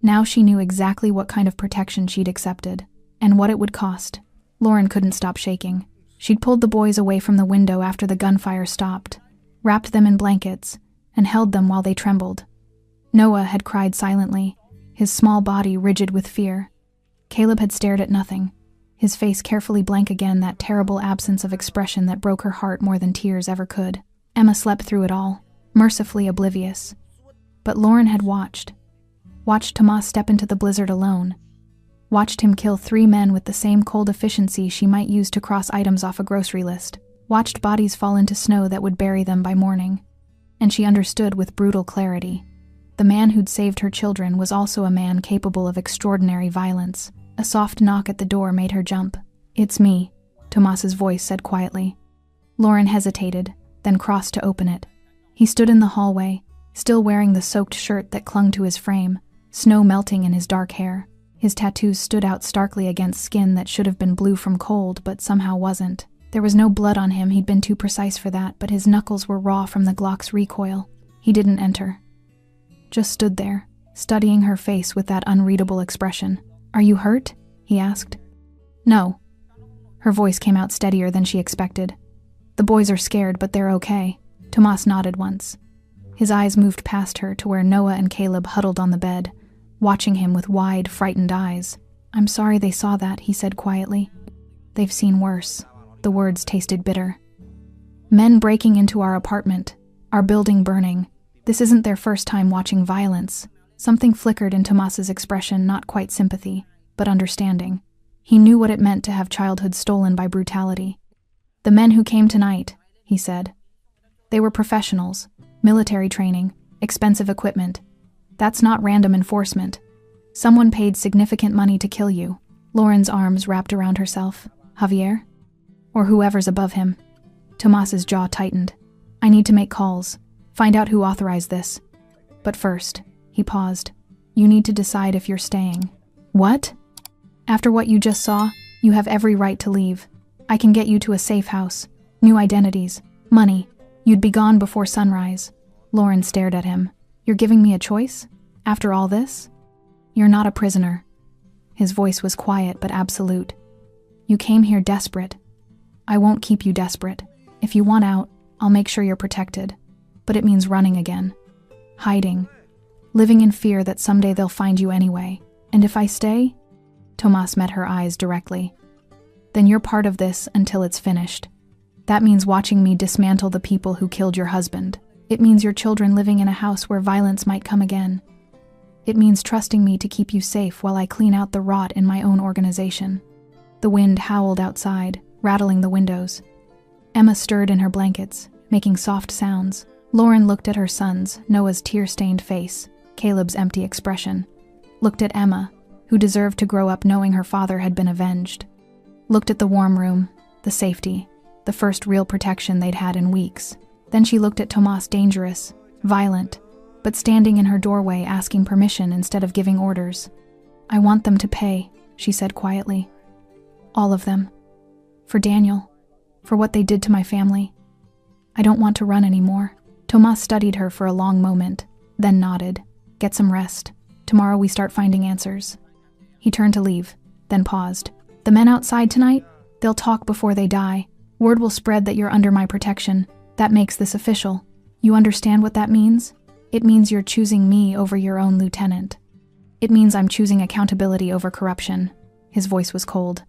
Now she knew exactly what kind of protection she'd accepted, and what it would cost. Lauren couldn't stop shaking. She'd pulled the boys away from the window after the gunfire stopped, wrapped them in blankets, and held them while they trembled. Noah had cried silently, his small body rigid with fear. Caleb had stared at nothing, his face carefully blank again, that terrible absence of expression that broke her heart more than tears ever could. Emma slept through it all, mercifully oblivious. But Lauren had watched Tomas step into the blizzard alone, watched him kill 3 men with the same cold efficiency she might use to cross items off a grocery list, watched bodies fall into snow that would bury them by morning. And she understood with brutal clarity. The man who'd saved her children was also a man capable of extraordinary violence. A soft knock at the door made her jump. "It's me," Tomas's voice said quietly. Lauren hesitated, then crossed to open it. He stood in the hallway, still wearing the soaked shirt that clung to his frame, snow melting in his dark hair. His tattoos stood out starkly against skin that should have been blue from cold, but somehow wasn't. There was no blood on him, he'd been too precise for that, but his knuckles were raw from the Glock's recoil. He didn't enter. Just stood there, studying her face with that unreadable expression. "Are you hurt?" he asked. "No." Her voice came out steadier than she expected. "The boys are scared, but they're okay." Tomas nodded once. His eyes moved past her to where Noah and Caleb huddled on the bed, watching him with wide, frightened eyes. "I'm sorry they saw that," he said quietly. "They've seen worse." The words tasted bitter. "Men breaking into our apartment, our building burning. This isn't their first time watching violence." Something flickered in Tomas's expression, not quite sympathy, but understanding. He knew what it meant to have childhood stolen by brutality. "The men who came tonight," he said. "They were professionals, military training, expensive equipment. That's not random enforcement. Someone paid significant money to kill you." Lauren's arms wrapped around herself. "Javier? Or whoever's above him." Tomas's jaw tightened. "I need to make calls, find out who authorized this. But first," he paused, "you need to decide if you're staying." "What?" "After what you just saw, you have every right to leave. I can get you to a safe house, new identities, money. You'd be gone before sunrise." Lauren stared at him. "You're giving me a choice? After all this?" "You're not a prisoner." His voice was quiet but absolute. "You came here desperate. I won't keep you desperate. If you want out, I'll make sure you're protected. But it means running again. Hiding. Living in fear that someday they'll find you anyway. And if I stay?" Tomas met her eyes directly. "Then you're part of this until it's finished. That means watching me dismantle the people who killed your husband. It means your children living in a house where violence might come again. It means trusting me to keep you safe while I clean out the rot in my own organization." The wind howled outside, rattling the windows. Emma stirred in her blankets, making soft sounds. Lauren looked at her sons, Noah's tear-stained face, Caleb's empty expression. Looked at Emma, who deserved to grow up knowing her father had been avenged. Looked at the warm room, the safety, the first real protection they'd had in weeks. Then she looked at Tomas, dangerous, violent, but standing in her doorway asking permission instead of giving orders. "I want them to pay," she said quietly. "All of them. For Daniel. For what they did to my family. I don't want to run anymore." Tomas studied her for a long moment, then nodded. "Get some rest. Tomorrow we start finding answers." He turned to leave, then paused. "The men outside tonight? They'll talk before they die. Word will spread that you're under my protection. That makes this official. You understand what that means? It means you're choosing me over your own lieutenant. It means I'm choosing accountability over corruption." His voice was cold.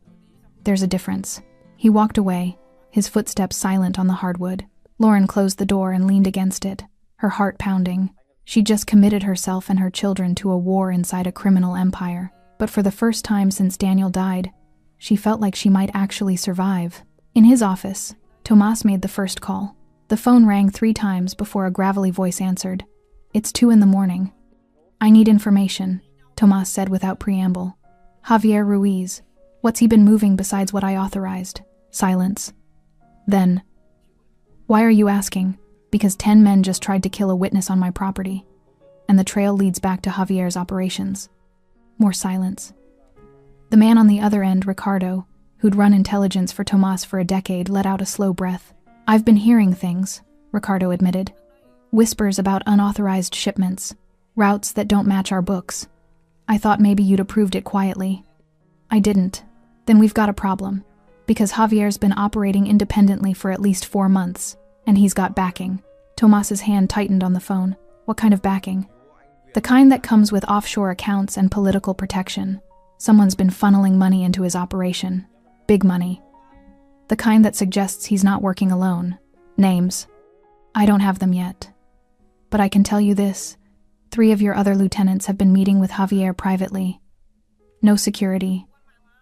"There's a difference." He walked away, his footsteps silent on the hardwood. Lauren closed the door and leaned against it, her heart pounding. She just committed herself and her children to a war inside a criminal empire. But for the first time since Daniel died, she felt like she might actually survive. In his office, Tomas made the first call. The phone rang 3 times before a gravelly voice answered. "It's 2 in the morning. "I need information," Tomas said without preamble. "Javier Ruiz. What's he been moving besides what I authorized?" Silence. Then, "Why are you asking?" "Because 10 men just tried to kill a witness on my property, and the trail leads back to Javier's operations." More silence. The man on the other end, Ricardo, who'd run intelligence for Tomas for a decade, let out a slow breath. "I've been hearing things," Ricardo admitted. "Whispers about unauthorized shipments, routes that don't match our books. I thought maybe you'd approved it quietly." "I didn't." "Then we've got a problem, because Javier's been operating independently for at least 4 months, and he's got backing." Tomas's hand tightened on the phone. "What kind of backing?" "The kind that comes with offshore accounts and political protection. Someone's been funneling money into his operation. Big money. The kind that suggests he's not working alone. Names. I don't have them yet. But I can tell you this. 3 of your other lieutenants have been meeting with Javier privately. No security.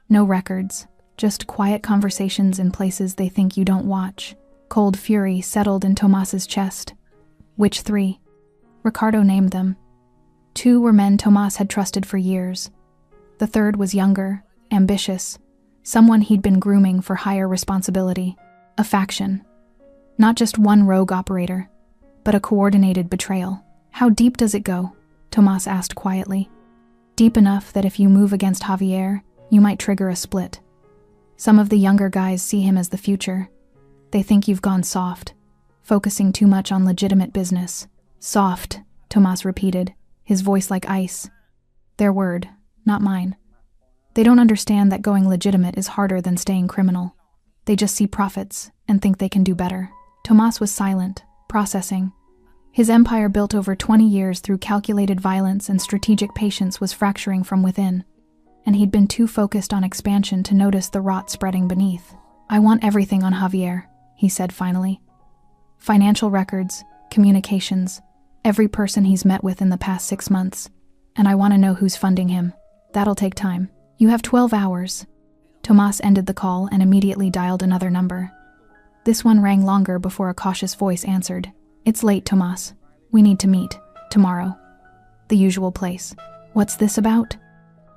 No records. Just quiet conversations in places they think you don't watch." Cold fury settled in Tomas's chest. "Which 3? Ricardo named them. 2 were men Tomas had trusted for years. The third was younger, ambitious, someone he'd been grooming for higher responsibility. A faction. Not just one rogue operator, but a coordinated betrayal." "How deep does it go?" Tomas asked quietly. "Deep enough that if you move against Javier, you might trigger a split. Some of the younger guys see him as the future. They think you've gone soft, focusing too much on legitimate business." "Soft," Tomas repeated, his voice like ice. "Their word, not mine. They don't understand that going legitimate is harder than staying criminal. They just see profits and think they can do better." Tomas was silent, processing. His empire, built over 20 years through calculated violence and strategic patience, was fracturing from within, and he'd been too focused on expansion to notice the rot spreading beneath. "I want everything on Javier," he said finally. "Financial records, communications, every person he's met with in the past 6 months, and I want to know who's funding him. That'll take time. You have 12 hours. Tomas ended the call and immediately dialed another number. This one rang longer before a cautious voice answered. "It's late, Tomas. We need to meet. Tomorrow. The usual place." "What's this about?"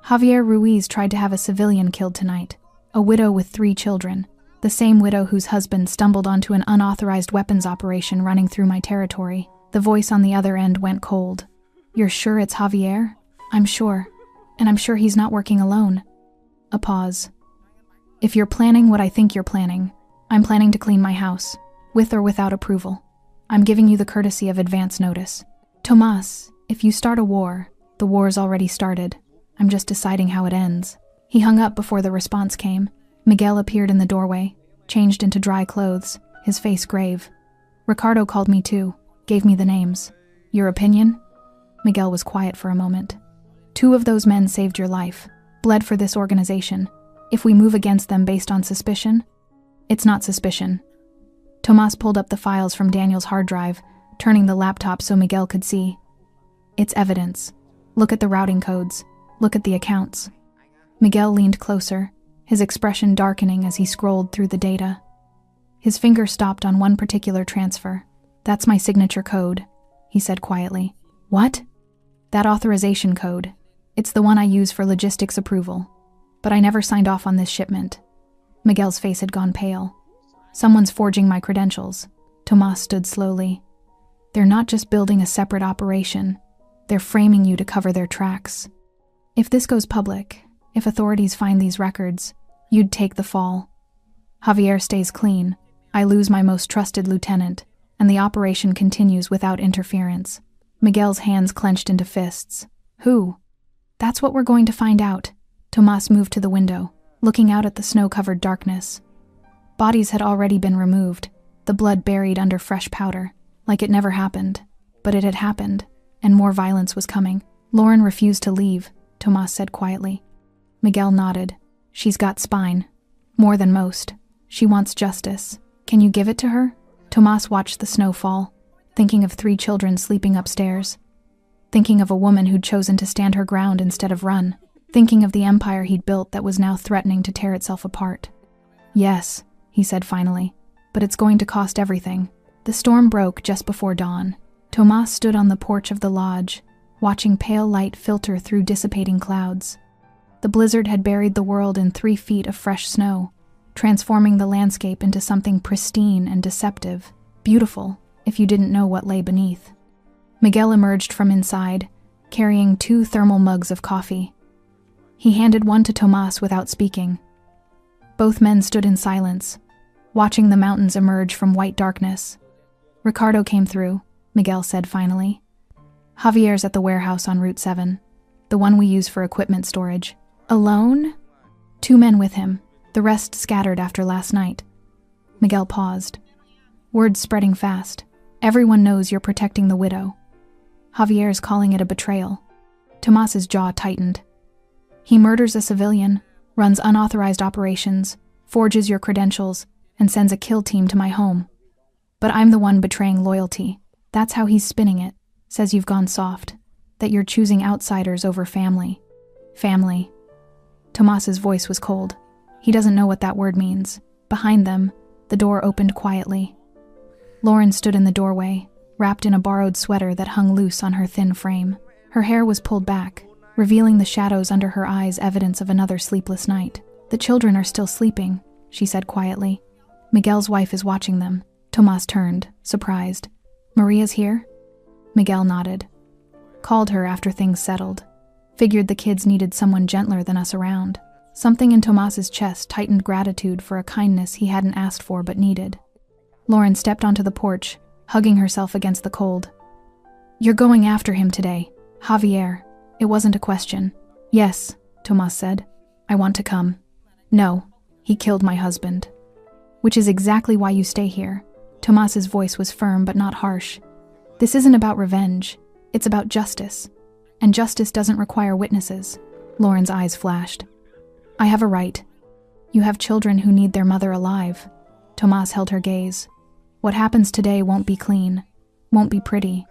"Javier Ruiz tried to have a civilian killed tonight. A widow with 3 children. The same widow whose husband stumbled onto an unauthorized weapons operation running through my territory." The voice on the other end went cold. "You're sure it's Javier?" "I'm sure. And I'm sure he's not working alone." A pause. "If you're planning what I think you're planning, I'm planning to clean my house, with or without approval. I'm giving you the courtesy of advance notice. Tomas, if you start a war, the war's already started. I'm just deciding how it ends." He hung up before the response came. Miguel appeared in the doorway, changed into dry clothes, his face grave. "Ricardo called me too, gave me the names. Your opinion?" Miguel was quiet for a moment. 2 of those men saved your life, bled for this organization. If we move against them based on suspicion? It's not suspicion. Tomas pulled up the files from Daniel's hard drive, turning the laptop so Miguel could see. "It's evidence. Look at the routing codes. Look at the accounts." Miguel leaned closer, his expression darkening as he scrolled through the data. His finger stopped on one particular transfer. "That's my signature code," he said quietly. "What?" "That authorization code. It's the one I use for logistics approval. But I never signed off on this shipment." Miguel's face had gone pale. "Someone's forging my credentials." Tomas stood slowly. "They're not just building a separate operation. They're framing you to cover their tracks. If this goes public, if authorities find these records, you'd take the fall. Javier stays clean, I lose my most trusted lieutenant, and the operation continues without interference." Miguel's hands clenched into fists. "Who?" "That's what we're going to find out." Tomas moved to the window, looking out at the snow-covered darkness. Bodies had already been removed, the blood buried under fresh powder, like it never happened. But it had happened, and more violence was coming. "Lauren refused to leave," Tomas said quietly. Miguel nodded. "She's got spine. More than most. She wants justice. Can you give it to her?" Tomas watched the snow fall, thinking of 3 children sleeping upstairs, thinking of a woman who'd chosen to stand her ground instead of run, thinking of the empire he'd built that was now threatening to tear itself apart. "Yes," he said finally, "but it's going to cost everything." The storm broke just before dawn. Tomas stood on the porch of the lodge, watching pale light filter through dissipating clouds. The blizzard had buried the world in 3 feet of fresh snow, transforming the landscape into something pristine and deceptive, beautiful if you didn't know what lay beneath. Miguel emerged from inside, carrying 2 thermal mugs of coffee. He handed one to Tomas without speaking. Both men stood in silence, watching the mountains emerge from white darkness. "Ricardo came through," Miguel said finally. "Javier's at the warehouse on Route 7, the one we use for equipment storage." "Alone?" "2 men with him, the rest scattered after last night." Miguel paused. Words spreading fast. "Everyone knows you're protecting the widow. Javier's calling it a betrayal." Tomas's jaw tightened. "He murders a civilian, runs unauthorized operations, forges your credentials, and sends a kill team to my home. But I'm the one betraying loyalty. That's how he's spinning it. Says you've gone soft, that you're choosing outsiders over family." "Family." Tomas's voice was cold. He doesn't know what that word means. Behind them, the door opened quietly. Lauren stood in the doorway, wrapped in a borrowed sweater that hung loose on her thin frame. Her hair was pulled back, revealing the shadows under her eyes, evidence of another sleepless night. "The children are still sleeping," she said quietly. "Miguel's wife is watching them." Tomas turned, surprised. "Maria's here?" Miguel nodded. "Called her after things settled. Figured the kids needed someone gentler than us around." Something in Tomas's chest tightened gratitude for a kindness he hadn't asked for but needed. Lauren stepped onto the porch, hugging herself against the cold. "You're going after him today, Javier." It wasn't a question. "Yes," Tomas said. "I want to come." "No, he killed my husband." "Which is exactly why you stay here." Tomas's voice was firm but not harsh. "This isn't about revenge. It's about justice. And justice doesn't require witnesses." Lauren's eyes flashed. "I have a right. You have children who need their mother alive." Tomas held her gaze. "What happens today won't be clean, won't be pretty.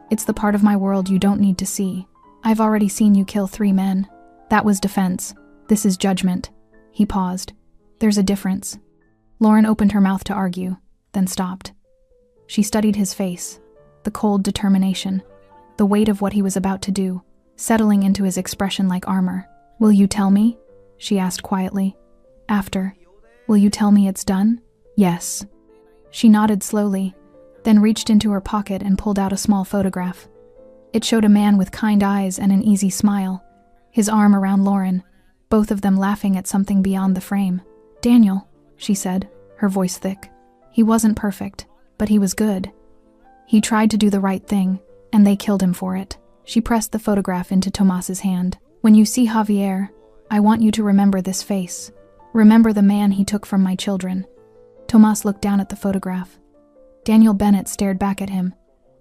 It's the part of my world you don't need to see. I've already seen you kill 3 men. That was defense. This is judgment." He paused. "There's a difference." Lauren opened her mouth to argue, then stopped. She studied his face, the cold determination, the weight of what he was about to do, settling into his expression like armor. "Will you tell me?" she asked quietly. "After. Will you tell me it's done?" "Yes." She nodded slowly, then reached into her pocket and pulled out a small photograph. It showed a man with kind eyes and an easy smile, his arm around Lauren, both of them laughing at something beyond the frame. "Daniel," she said, her voice thick. "He wasn't perfect, but he was good. He tried to do the right thing, and they killed him for it." She pressed the photograph into Tomas's hand. "When you see Javier, I want you to remember this face. Remember the man he took from my children." Tomas looked down at the photograph. Daniel Bennett stared back at him,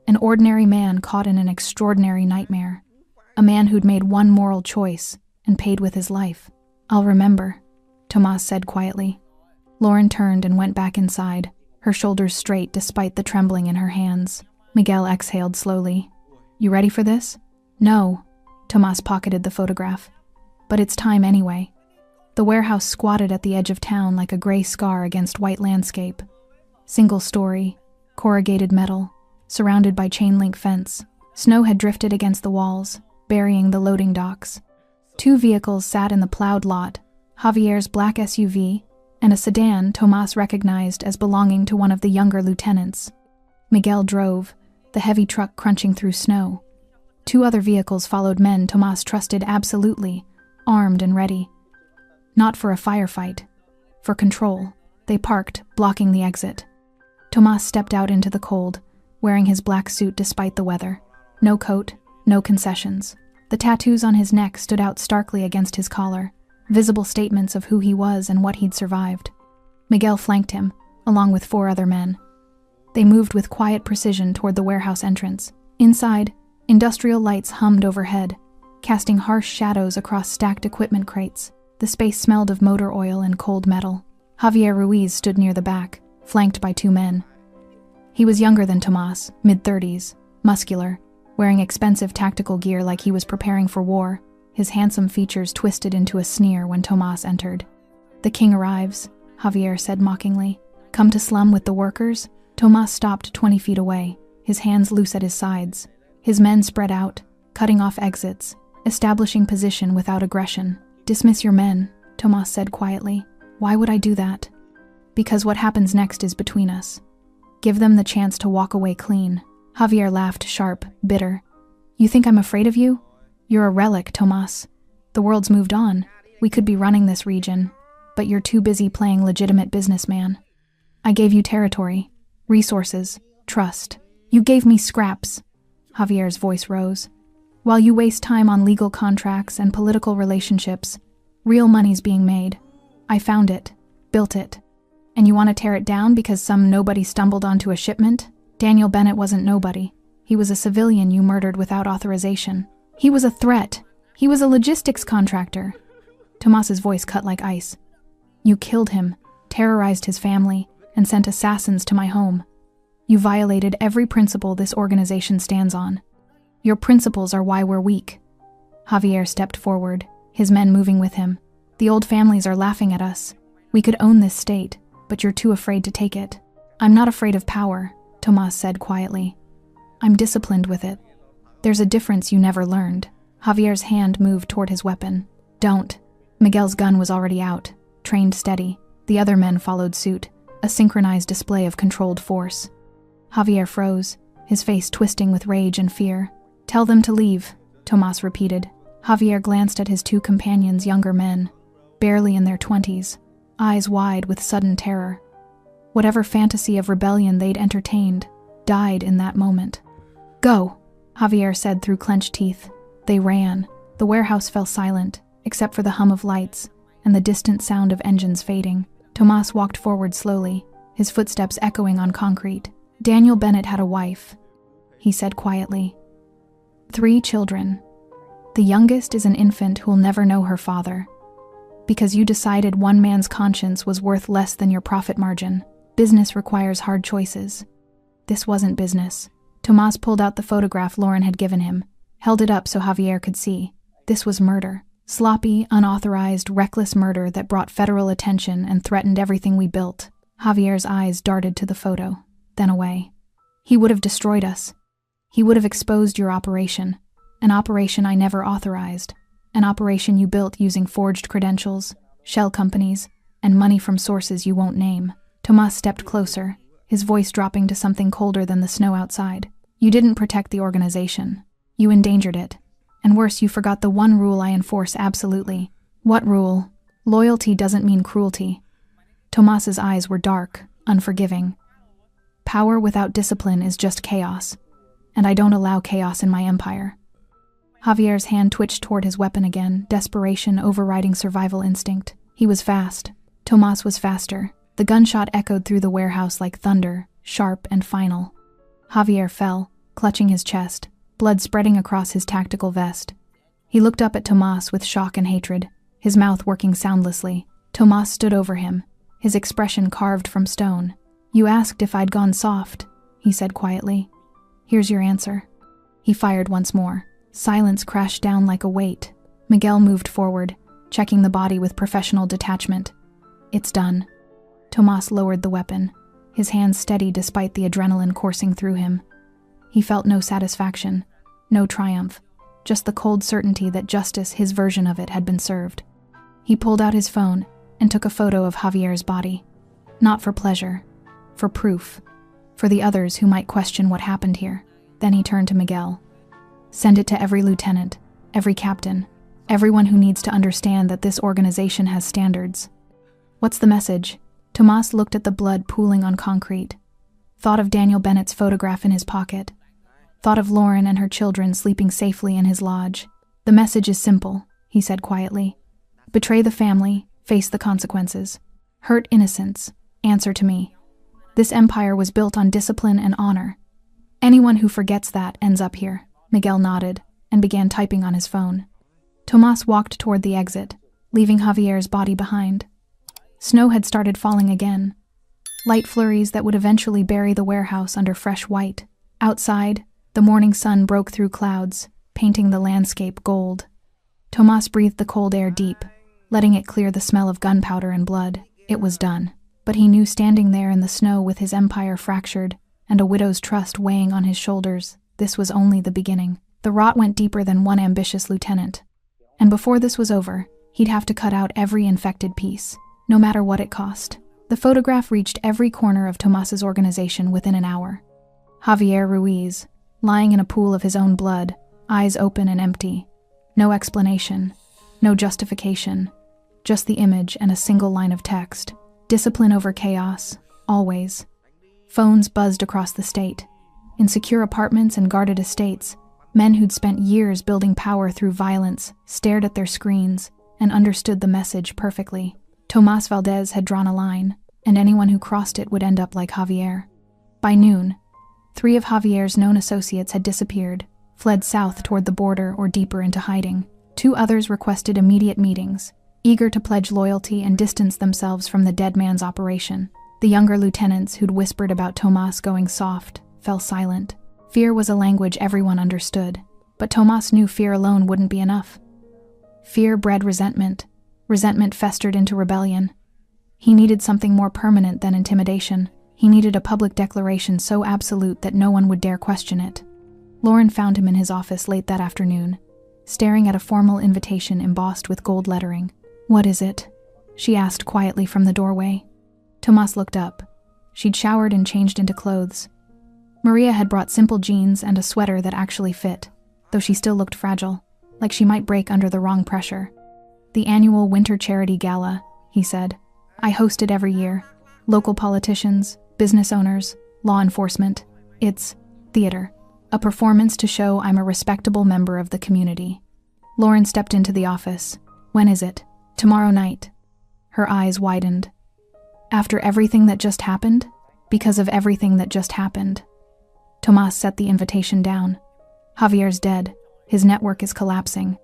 an ordinary man caught in an extraordinary nightmare. A man who'd made one moral choice and paid with his life. "I'll remember," Tomas said quietly. Lauren turned and went back inside, her shoulders straight despite the trembling in her hands. Miguel exhaled slowly. "You ready for this?" "No." Tomas pocketed the photograph. "But it's time anyway." The warehouse squatted at the edge of town like a gray scar against white landscape. Single story, corrugated metal, surrounded by chain-link fence. Snow had drifted against the walls, burying the loading docks. 2 vehicles sat in the plowed lot, Javier's black SUV, and a sedan Tomas recognized as belonging to one of the younger lieutenants. Miguel drove, the heavy truck crunching through snow. 2 other vehicles followed men Tomas trusted absolutely, armed and ready. Not for a firefight, for control. They parked, blocking the exit. Tomas stepped out into the cold, wearing his black suit despite the weather. No coat, no concessions. The tattoos on his neck stood out starkly against his collar, visible statements of who he was and what he'd survived. Miguel flanked him, along with 4 other men. They moved with quiet precision toward the warehouse entrance. Inside, industrial lights hummed overhead, casting harsh shadows across stacked equipment crates. The space smelled of motor oil and cold metal. Javier Ruiz stood near the back, flanked by 2 men. He was younger than Tomas, mid-30s, muscular, wearing expensive tactical gear like he was preparing for war, his handsome features twisted into a sneer when Tomas entered. "The king arrives," Javier said mockingly. "Come to slum with the workers?" Tomas stopped 20 feet away, his hands loose at his sides. His men spread out, cutting off exits, establishing position without aggression. "Dismiss your men," Tomas said quietly. "Why would I do that?" "Because what happens next is between us. Give them the chance to walk away clean." Javier laughed sharp, bitter. "You think I'm afraid of you? You're a relic, Tomas. The world's moved on. We could be running this region, but you're too busy playing legitimate businessman. I gave you territory, resources, trust. You gave me scraps." Javier's voice rose. "While you waste time on legal contracts and political relationships, real money's being made. I found it, built it. And you want to tear it down because some nobody stumbled onto a shipment? Daniel Bennett wasn't nobody. He was a civilian you murdered without authorization. He was a threat. He was a logistics contractor." Tomas's voice cut like ice. "You killed him, terrorized his family, and sent assassins to my home. You violated every principle this organization stands on. Your principles are why we're weak." Javier stepped forward, his men moving with him. "The old families are laughing at us. We could own this state, but you're too afraid to take it." "I'm not afraid of power," Tomas said quietly. "I'm disciplined with it. There's a difference you never learned." Javier's hand moved toward his weapon. "Don't." Miguel's gun was already out, trained steady. The other men followed suit, a synchronized display of controlled force. Javier froze, his face twisting with rage and fear. "Tell them to leave," Tomas repeated. Javier glanced at his two companions, younger men, barely in their 20s, eyes wide with sudden terror. Whatever fantasy of rebellion they'd entertained died in that moment. "Go," Javier said through clenched teeth. They ran. The warehouse fell silent, except for the hum of lights and the distant sound of engines fading. Tomas walked forward slowly, his footsteps echoing on concrete. "Daniel Bennett had a wife," he said quietly. 3 children. The youngest is an infant who'll never know her father. Because you decided one man's conscience was worth less than your profit margin. Business requires hard choices. This wasn't business. Tomas pulled out the photograph Lauren had given him, held it up so Javier could see. This was murder. Sloppy, unauthorized, reckless murder that brought federal attention and threatened everything we built. Javier's eyes darted to the photo, then away. "He would have destroyed us. He would have exposed your operation. An operation I never authorized. An operation you built using forged credentials, shell companies, and money from sources you won't name." Tomas stepped closer, his voice dropping to something colder than the snow outside. "You didn't protect the organization. You endangered it. And worse, you forgot the one rule I enforce absolutely." "What rule?" "Loyalty doesn't mean cruelty." Tomas's eyes were dark, unforgiving. "Power without discipline is just chaos, and I don't allow chaos in my empire." Javier's hand twitched toward his weapon again, desperation overriding survival instinct. He was fast. Tomas was faster. The gunshot echoed through the warehouse like thunder, sharp and final. Javier fell, clutching his chest, blood spreading across his tactical vest. He looked up at Tomas with shock and hatred, his mouth working soundlessly. Tomas stood over him, his expression carved from stone. "You asked if I'd gone soft," he said quietly. "Here's your answer." He fired once more. Silence crashed down like a weight. Miguel moved forward, checking the body with professional detachment. "It's done." Tomas lowered the weapon, his hands steady despite the adrenaline coursing through him. He felt no satisfaction, no triumph, just the cold certainty that justice, his version of it, had been served. He pulled out his phone and took a photo of Javier's body. Not for pleasure, for proof, for the others who might question what happened here. Then he turned to Miguel. "Send it to every lieutenant, every captain, everyone who needs to understand that this organization has standards." "What's the message?" Tomas looked at the blood pooling on concrete, thought of Daniel Bennett's photograph in his pocket, thought of Lauren and her children sleeping safely in his lodge. "The message is simple," he said quietly. "Betray the family, face the consequences. Hurt innocents, answer to me. This empire was built on discipline and honor. Anyone who forgets that ends up here." Miguel nodded and began typing on his phone. Tomas walked toward the exit, leaving Javier's body behind. Snow had started falling again. light flurries that would eventually bury the warehouse under fresh white. Outside, the morning sun broke through clouds, painting the landscape gold. Tomas breathed the cold air deep, letting it clear the smell of gunpowder and blood. It was done. But he knew, standing there in the snow with his empire fractured and a widow's trust weighing on his shoulders, this was only the beginning. The rot went deeper than one ambitious lieutenant. And before this was over, he'd have to cut out every infected piece, no matter what it cost. The photograph reached every corner of Tomas's organization within an hour. Javier Ruiz, lying in a pool of his own blood, eyes open and empty. No explanation, no justification, just the image and a single line of text. Discipline over chaos, always. Phones buzzed across the state. In secure apartments and guarded estates, men who'd spent years building power through violence stared at their screens and understood the message perfectly. Tomas Valdez had drawn a line, and anyone who crossed it would end up like Javier. By noon, 3 of Javier's known associates had disappeared, fled south toward the border or deeper into hiding. 2 others requested immediate meetings, eager to pledge loyalty and distance themselves from the dead man's operation. The younger lieutenants who'd whispered about Tomas going soft fell silent. Fear was a language everyone understood, but Tomas knew fear alone wouldn't be enough. Fear bred resentment. Resentment festered into rebellion. He needed something more permanent than intimidation. He needed a public declaration so absolute that no one would dare question it. Lauren found him in his office late that afternoon, staring at a formal invitation embossed with gold lettering. "What is it?" she asked quietly from the doorway. Tomas looked up. She'd showered and changed into clothes. Maria had brought simple jeans and a sweater that actually fit, though she still looked fragile, like she might break under the wrong pressure. "The annual winter charity gala," he said. "I host it every year. Local politicians, business owners, law enforcement. It's theater. A performance to show I'm a respectable member of the community." Lauren stepped into the office. "When is it?" "Tomorrow night." Her eyes widened. "After everything that just happened?" "Because of everything that just happened." Tomas set the invitation down. "Javier's dead. His network is collapsing.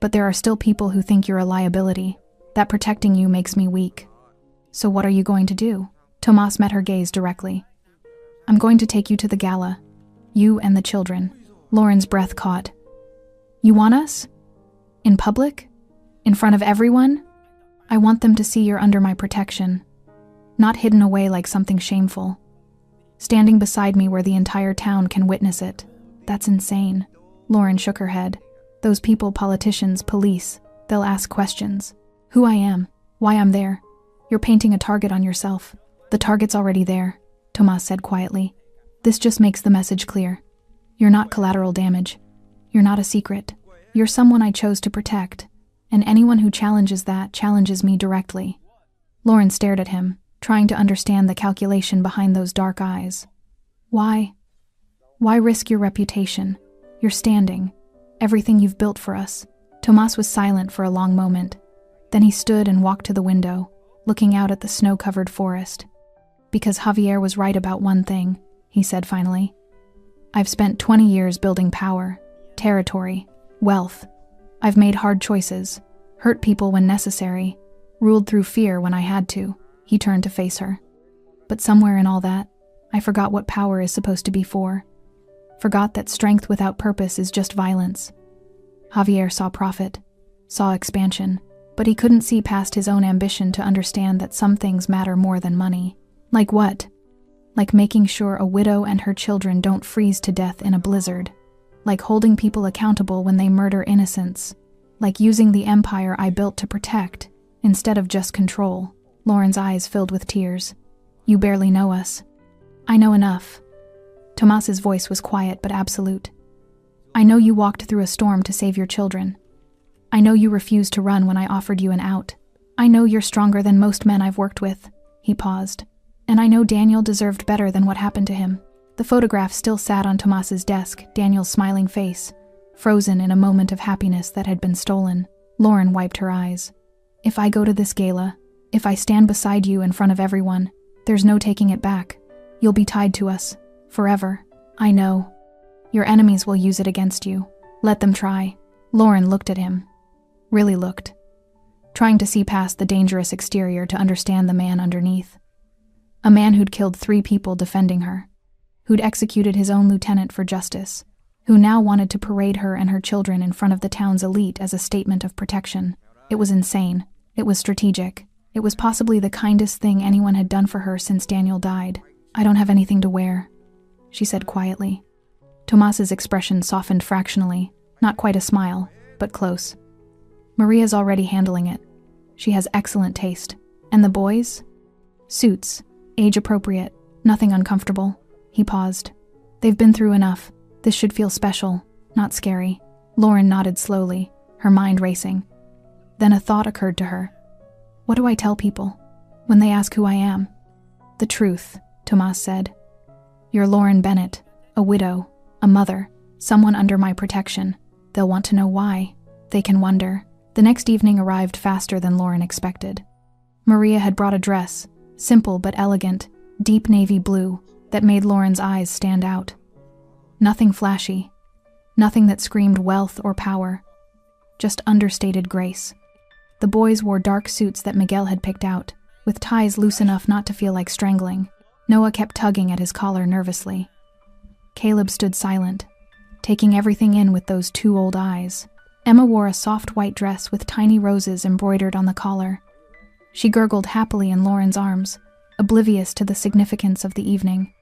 But there are still people who think you're a liability. That protecting you makes me weak." "So what are you going to do?" Tomas met her gaze directly. "I'm going to take you to the gala. You and the children." Lauren's breath caught. "You want us? In public? In front of everyone? I want them to see you're under my protection. Not hidden away like something shameful. Standing beside me where the entire town can witness it. That's insane." Lauren shook her head. "Those people, politicians, police, they'll ask questions. Who I am, why I'm there. You're painting a target on yourself." "The target's already there," Tomas said quietly. "This just makes the message clear. You're not collateral damage. You're not a secret. You're someone I chose to protect, and anyone who challenges that challenges me directly." Lauren stared at him, trying to understand the calculation behind those dark eyes. Why? Why risk your reputation, your standing, everything you've built for us?" Tomas was silent for a long moment. Then he stood and walked to the window, looking out at the snow-covered forest. "Because Javier was right about one thing," he said finally. "I've spent 20 years building power, territory, wealth. I've made hard choices, hurt people when necessary, ruled through fear when I had to." He turned to face her. "But somewhere in all that, I forgot what power is supposed to be for. Forgot that strength without purpose is just violence." Javier saw profit, saw expansion, but he couldn't see past his own ambition to understand that some things matter more than money. Like what? Like making sure a widow and her children don't freeze to death in a blizzard. Like holding people accountable when they murder innocents. Like using the empire I built to protect, instead of just control. Lauren's eyes filled with tears. "You barely know us." "I know enough." Tomas's voice was quiet but absolute. "I know you walked through a storm to save your children. I know you refused to run when I offered you an out. I know you're stronger than most men I've worked with." He paused. "And I know Daniel deserved better than what happened to him." The photograph still sat on Tomas's desk, Daniel's smiling face, frozen in a moment of happiness that had been stolen. Lauren wiped her eyes. "If I go to this gala, if I stand beside you in front of everyone, there's no taking it back. You'll be tied to us. Forever. I know. Your enemies will use it against you. Let them try." Lauren looked at him. Really looked. Trying to see past the dangerous exterior to understand the man underneath. A man who'd killed 3 people defending her, who'd executed his own lieutenant for justice, who now wanted to parade her and her children in front of the town's elite as a statement of protection. It was insane. It was strategic. It was possibly the kindest thing anyone had done for her since Daniel died. "I don't have anything to wear," she said quietly. Tomas's expression softened fractionally, not quite a smile, but close. "Maria's already handling it. She has excellent taste. And the boys? Suits, age-appropriate, nothing uncomfortable." He paused. "They've been through enough. This should feel special, not scary." Lauren nodded slowly, her mind racing. Then a thought occurred to her. "What do I tell people when they ask who I am?" "The truth," Tomas said. "You're Lauren Bennett, a widow, a mother, someone under my protection. They'll want to know why. They can wonder." The next evening arrived faster than Lauren expected. Maria had brought a dress, simple but elegant, deep navy blue, that made Lauren's eyes stand out. Nothing flashy, nothing that screamed wealth or power, just understated grace. The boys wore dark suits that Miguel had picked out, with ties loose enough not to feel like strangling. Noah kept tugging at his collar nervously. Caleb stood silent, taking everything in with those 2 old eyes. Emma wore a soft white dress with tiny roses embroidered on the collar. She gurgled happily in Lauren's arms, oblivious to the significance of the evening.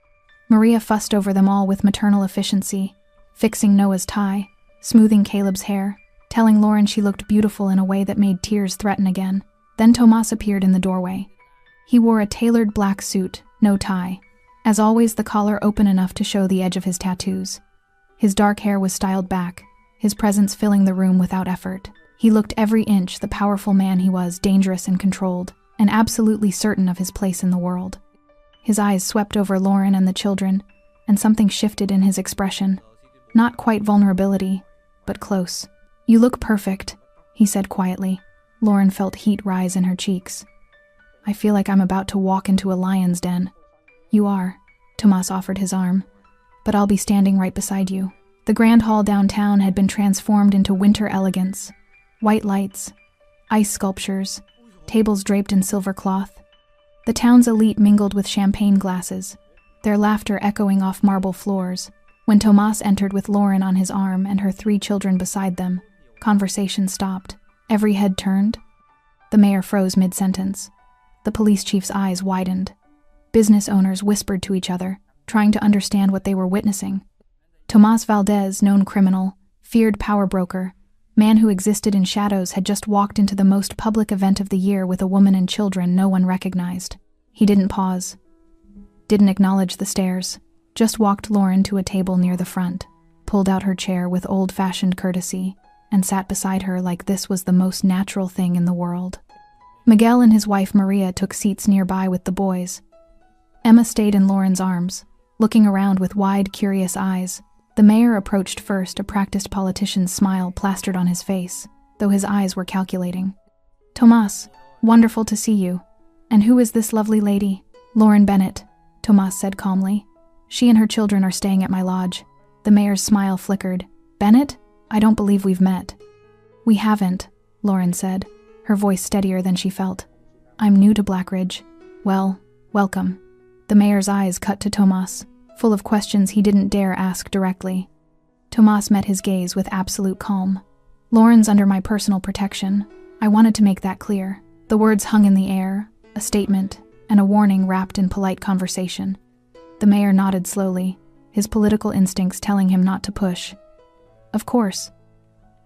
Maria fussed over them all with maternal efficiency, fixing Noah's tie, smoothing Caleb's hair, telling Lauren she looked beautiful in a way that made tears threaten again. Then Tomas appeared in the doorway. He wore a tailored black suit, no tie. As always, the collar open enough to show the edge of his tattoos. His dark hair was styled back, his presence filling the room without effort. He looked every inch the powerful man he was, dangerous and controlled, and absolutely certain of his place in the world. His eyes swept over Lauren and the children, and something shifted in his expression. Not quite vulnerability, but close. "You look perfect," he said quietly. Lauren felt heat rise in her cheeks. "I feel like I'm about to walk into a lion's den." "You are," Tomas offered his arm, "but I'll be standing right beside you." The grand hall downtown had been transformed into winter elegance. White lights, ice sculptures, tables draped in silver cloth. The town's elite mingled with champagne glasses, their laughter echoing off marble floors. When Tomas entered with Lauren on his arm and her 3 children beside them, conversation stopped. Every head turned. The mayor froze mid-sentence. The police chief's eyes widened. Business owners whispered to each other, trying to understand what they were witnessing. Tomas Valdez, known criminal, feared power broker, man who existed in shadows, had just walked into the most public event of the year with a woman and children no one recognized. He didn't pause, didn't acknowledge the stares, just walked Lauren to a table near the front, pulled out her chair with old-fashioned courtesy, and sat beside her like this was the most natural thing in the world. Miguel and his wife Maria took seats nearby with the boys. Emma stayed in Lauren's arms, looking around with wide, curious eyes. The mayor approached first, a practiced politician's smile plastered on his face, though his eyes were calculating. "Tomas, wonderful to see you. And who is this lovely lady?" "Lauren Bennett," Tomas said calmly. "She and her children are staying at my lodge." The mayor's smile flickered. "Bennett? I don't believe we've met." "We haven't," Lauren said, her voice steadier than she felt. "I'm new to Blackridge. Well, welcome." The mayor's eyes cut to Tomas, full of questions he didn't dare ask directly. Tomas met his gaze with absolute calm. "Lauren's under my personal protection. I wanted to make that clear." The words hung in the air, a statement, and a warning wrapped in polite conversation. The mayor nodded slowly, his political instincts telling him not to push. "Of course."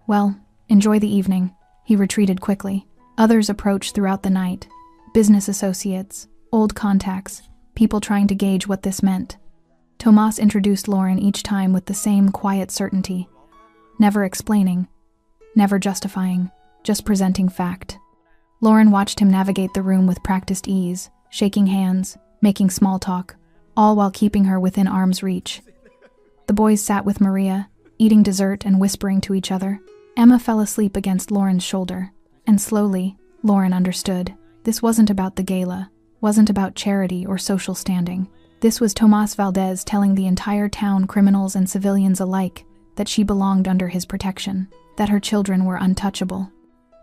"Well, enjoy the evening." He retreated quickly. Others approached throughout the night. Business associates, old contacts, people trying to gauge what this meant. Tomas introduced Lauren each time with the same quiet certainty, never explaining, never justifying, just presenting fact. Lauren watched him navigate the room with practiced ease, shaking hands, making small talk, all while keeping her within arm's reach. The boys sat with Maria, eating dessert and whispering to each other. Emma fell asleep against Lauren's shoulder, and slowly, Lauren understood. This wasn't about the gala, wasn't about charity or social standing. This was Tomas Valdez telling the entire town, criminals and civilians alike, that she belonged under his protection, that her children were untouchable,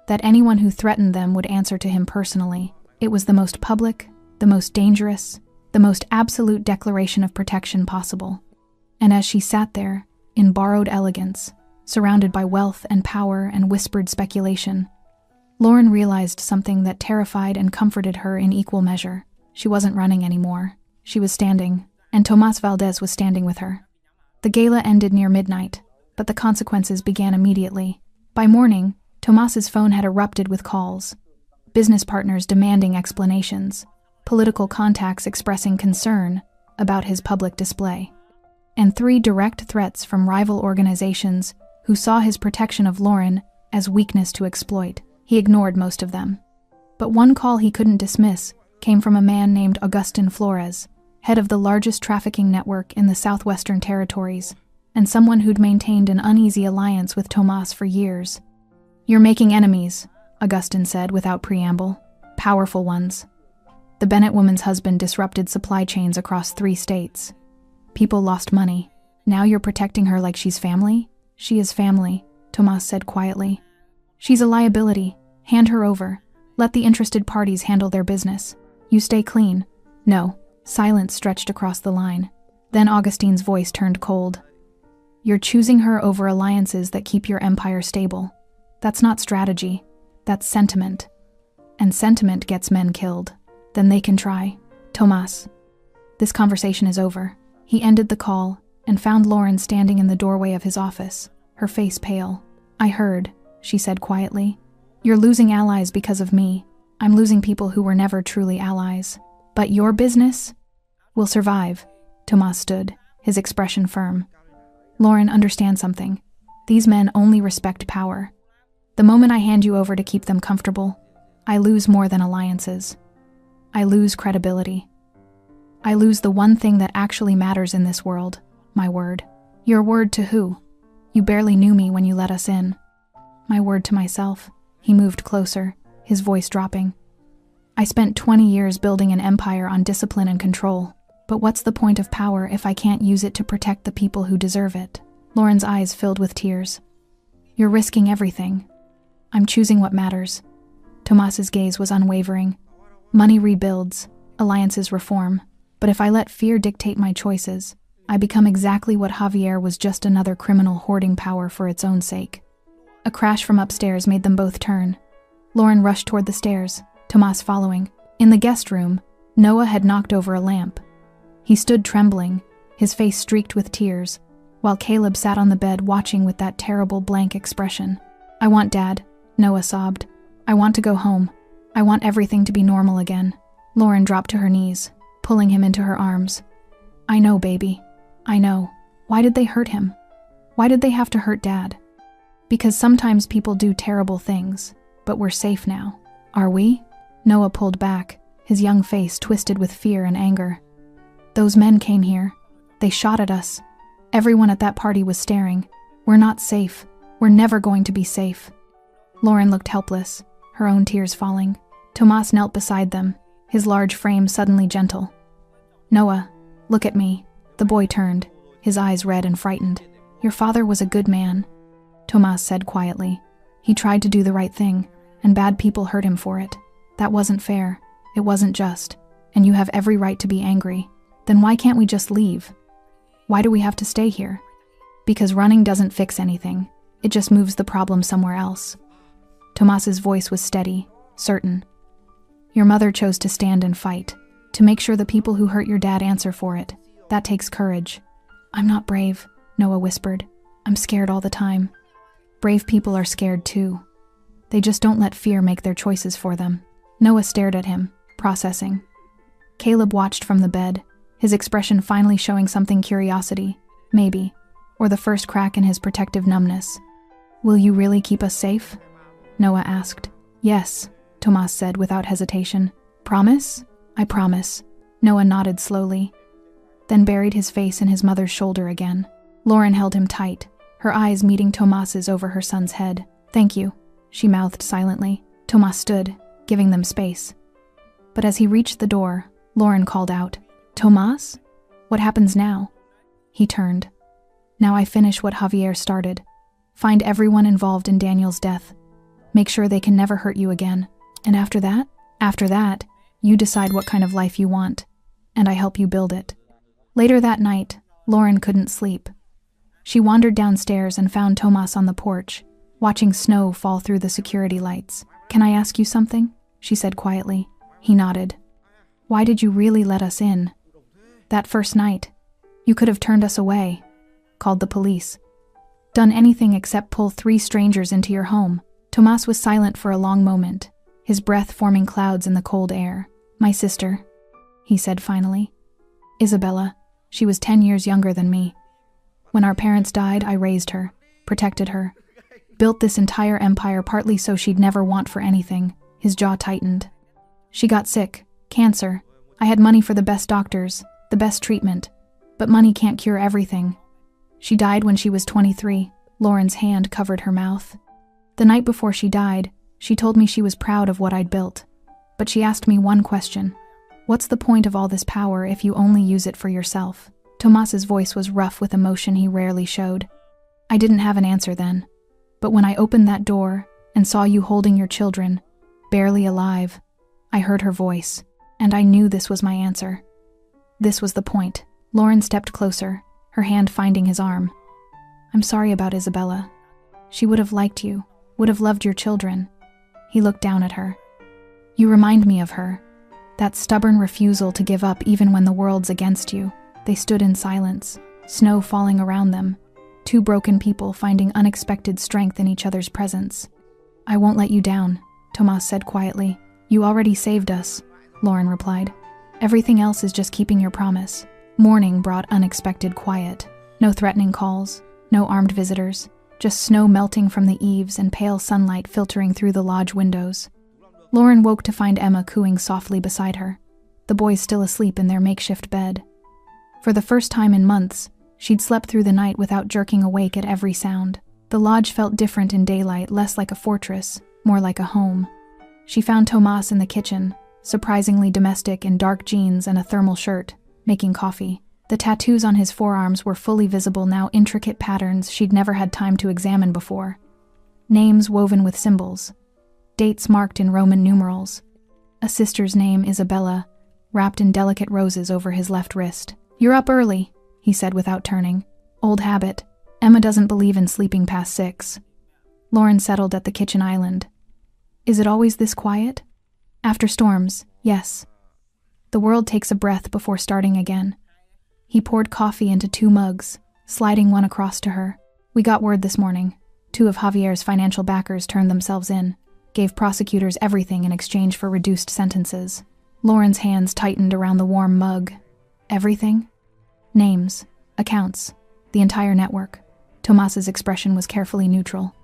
that anyone who threatened them would answer to him personally. It was the most public, the most dangerous, the most absolute declaration of protection possible. And as she sat there, in borrowed elegance, surrounded by wealth and power and whispered speculation, Lauren realized something that terrified and comforted her in equal measure. She wasn't running anymore. She was standing, and Tomás Valdez was standing with her. The gala ended near midnight, but the consequences began immediately. By morning, Tomás's phone had erupted with calls. Business partners demanding explanations, political contacts expressing concern about his public display, and 3 direct threats from rival organizations who saw his protection of Lauren as weakness to exploit. He ignored most of them. But one call he couldn't dismiss came from a man named Agustin Flores, head of the largest trafficking network in the Southwestern Territories, and someone who'd maintained an uneasy alliance with Tomás for years. "You're making enemies," Agustin said without preamble. "Powerful ones. The Bennett woman's husband disrupted supply chains across 3 states. People lost money. Now you're protecting her like she's family?" "She is family," Tomás said quietly. "She's a liability. Hand her over. Let the interested parties handle their business. You stay clean." "No." Silence stretched across the line. Then Augustin's voice turned cold. "You're choosing her over alliances that keep your empire stable. That's not strategy. That's sentiment. And sentiment gets men killed. Then they can try." "Tomás, this conversation is over." He ended the call and found Lauren standing in the doorway of his office, her face pale. "I heard," she said quietly. "You're losing allies because of me. I'm losing people who were never truly allies. But your business will survive." Tomás stood, his expression firm. "Lauren, understand something. These men only respect power. The moment I hand you over to keep them comfortable, I lose more than alliances. I lose credibility. I lose the one thing that actually matters in this world, my word." "Your word to who? You barely knew me when you let us in." "My word to myself." He moved closer, his voice dropping. "I spent 20 years building an empire on discipline and control. But what's the point of power if I can't use it to protect the people who deserve it?" Lauren's eyes filled with tears. "You're risking everything." "I'm choosing what matters." Tomás's gaze was unwavering. "Money rebuilds, alliances reform. But if I let fear dictate my choices, I become exactly what Javier was, just another criminal hoarding power for its own sake." A crash from upstairs made them both turn. Lauren rushed toward the stairs, Tomás following. In the guest room, Noah had knocked over a lamp. He stood trembling, his face streaked with tears, while Caleb sat on the bed watching with that terrible blank expression. "I want Dad," Noah sobbed. "I want to go home. I want everything to be normal again." Lauren dropped to her knees, pulling him into her arms. "I know, baby. I know. Why did they hurt him? Why did they have to hurt Dad? Because sometimes people do terrible things, but we're safe now. Are we?" Noah pulled back, his young face twisted with fear and anger. "Those men came here. They shot at us. Everyone at that party was staring. We're not safe. We're never going to be safe." Lauren looked helpless, her own tears falling. Tomás knelt beside them, his large frame suddenly gentle. "Noah, look at me." The boy turned, his eyes red and frightened. "Your father was a good man," Tomás said quietly. "He tried to do the right thing, and bad people hurt him for it. That wasn't fair. It wasn't just. And you have every right to be angry. Then why can't we just leave? Why do we have to stay here?" "Because running doesn't fix anything. It just moves the problem somewhere else." Tomás's voice was steady, certain. "Your mother chose to stand and fight, to make sure the people who hurt your dad answer for it. That takes courage." "I'm not brave," Noah whispered. "I'm scared all the time." "Brave people are scared too. They just don't let fear make their choices for them." Noah stared at him, processing. Caleb watched from the bed, his expression finally showing something curiosity, maybe, or the first crack in his protective numbness. "Will you really keep us safe?" Noah asked. "Yes," Tomás said without hesitation. "Promise?" "I promise." Noah nodded slowly, then buried his face in his mother's shoulder again. Lauren held him tight, her eyes meeting Tomás's over her son's head. "Thank you," she mouthed silently. Tomás stood, giving them space. But as he reached the door, Lauren called out, "Tomás? What happens now?" He turned. "Now I finish what Javier started. Find everyone involved in Daniel's death. Make sure they can never hurt you again. And after that? After that, you decide what kind of life you want. and I help you build it. Later that night, Lauren couldn't sleep. She wandered downstairs and found Tomas on the porch, watching snow fall through the security lights. "Can I ask you something?" she said quietly. He nodded. "Why did you really let us in? That first night, you could have turned us away, called the police, done anything except pull 3 strangers into your home." Tomas was silent for a long moment, his breath forming clouds in the cold air. "My sister," he said finally. "Isabella. She was 10 years younger than me. When our parents died, I raised her, protected her, built this entire empire partly so she'd never want for anything." His jaw tightened. "She got sick, cancer. I had money for the best doctors, the best treatment, but money can't cure everything. She died when she was 23. Lauren's hand covered her mouth. "The night before she died, she told me she was proud of what I'd built. But she asked me one question. What's the point of all this power if you only use it for yourself?" Tomas's voice was rough with emotion he rarely showed. "I didn't have an answer then. But when I opened that door and saw you holding your children, barely alive, I heard her voice, and I knew this was my answer. This was the point." Lauren stepped closer, her hand finding his arm. "I'm sorry about Isabella. She would have liked you, would have loved your children." He looked down at her. "You remind me of her. That stubborn refusal to give up even when the world's against you." They stood in silence, snow falling around them, 2 broken people finding unexpected strength in each other's presence. "I won't let you down," Tomas said quietly. "You already saved us," Lauren replied. "Everything else is just keeping your promise." Morning brought unexpected quiet. No threatening calls, no armed visitors, just snow melting from the eaves and pale sunlight filtering through the lodge windows. Lauren woke to find Emma cooing softly beside her, the boys still asleep in their makeshift bed. For the first time in months, she'd slept through the night without jerking awake at every sound. The lodge felt different in daylight, less like a fortress, more like a home. She found Tomas in the kitchen, surprisingly domestic in dark jeans and a thermal shirt, making coffee. The tattoos on his forearms were fully visible now, intricate patterns she'd never had time to examine before. Names woven with symbols. Dates marked in Roman numerals. A sister's name, Isabella, wrapped in delicate roses over his left wrist. "You're up early," he said without turning. "Old habit. Emma doesn't believe in sleeping past 6. Lauren settled at the kitchen island. "Is it always this quiet?" "After storms, yes. The world takes a breath before starting again." He poured coffee into 2 mugs, sliding one across to her. "We got word this morning. 2 of Javier's financial backers turned themselves in, gave prosecutors everything in exchange for reduced sentences." Lauren's hands tightened around the warm mug. "Everything?" "Names, accounts, the entire network." Tomas's expression was carefully neutral.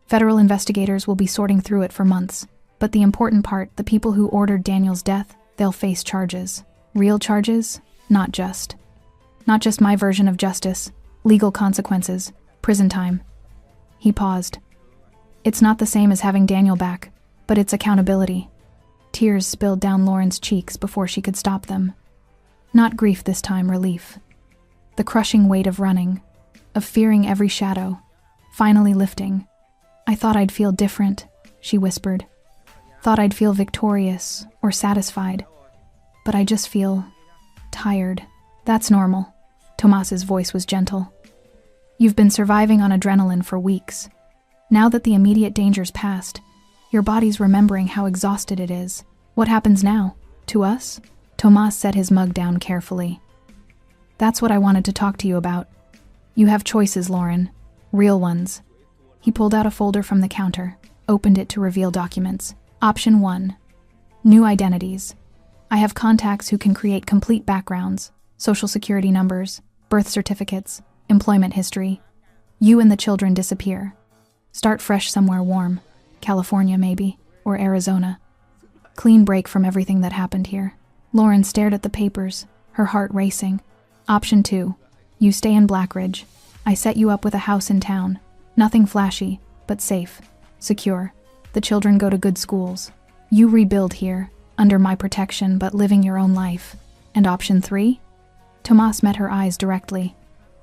"Federal investigators will be sorting through it for months, but the important part, the people who ordered Daniel's death, they'll face charges. Real charges, not just my version of justice, legal consequences, prison time." He paused. "It's not the same as having Daniel back, but it's accountability." Tears spilled down Lauren's cheeks before she could stop them. Not grief this time, relief. The crushing weight of running, of fearing every shadow, finally lifting. "I thought I'd feel different," she whispered. "Thought I'd feel victorious or satisfied. But I just feel tired." "That's normal." Tomas's voice was gentle. "You've been surviving on adrenaline for weeks. Now that the immediate danger's passed, your body's remembering how exhausted it is. What happens now? To us?" Tomas set his mug down carefully. "That's what I wanted to talk to you about. You have choices, Lauren. Real ones." He pulled out a folder from the counter, opened it to reveal documents. Option 1. New identities. I have contacts who can create complete backgrounds, social security numbers, birth certificates, employment history. You and the children disappear. Start fresh somewhere warm. California, maybe, or Arizona. Clean break from everything that happened here. Lauren stared at the papers, her heart racing. Option 2. You stay in Blackridge. I set you up with a house in town. Nothing flashy, but safe, secure. The children go to good schools. You rebuild here, under my protection, but living your own life. And option 3? Tomas met her eyes directly.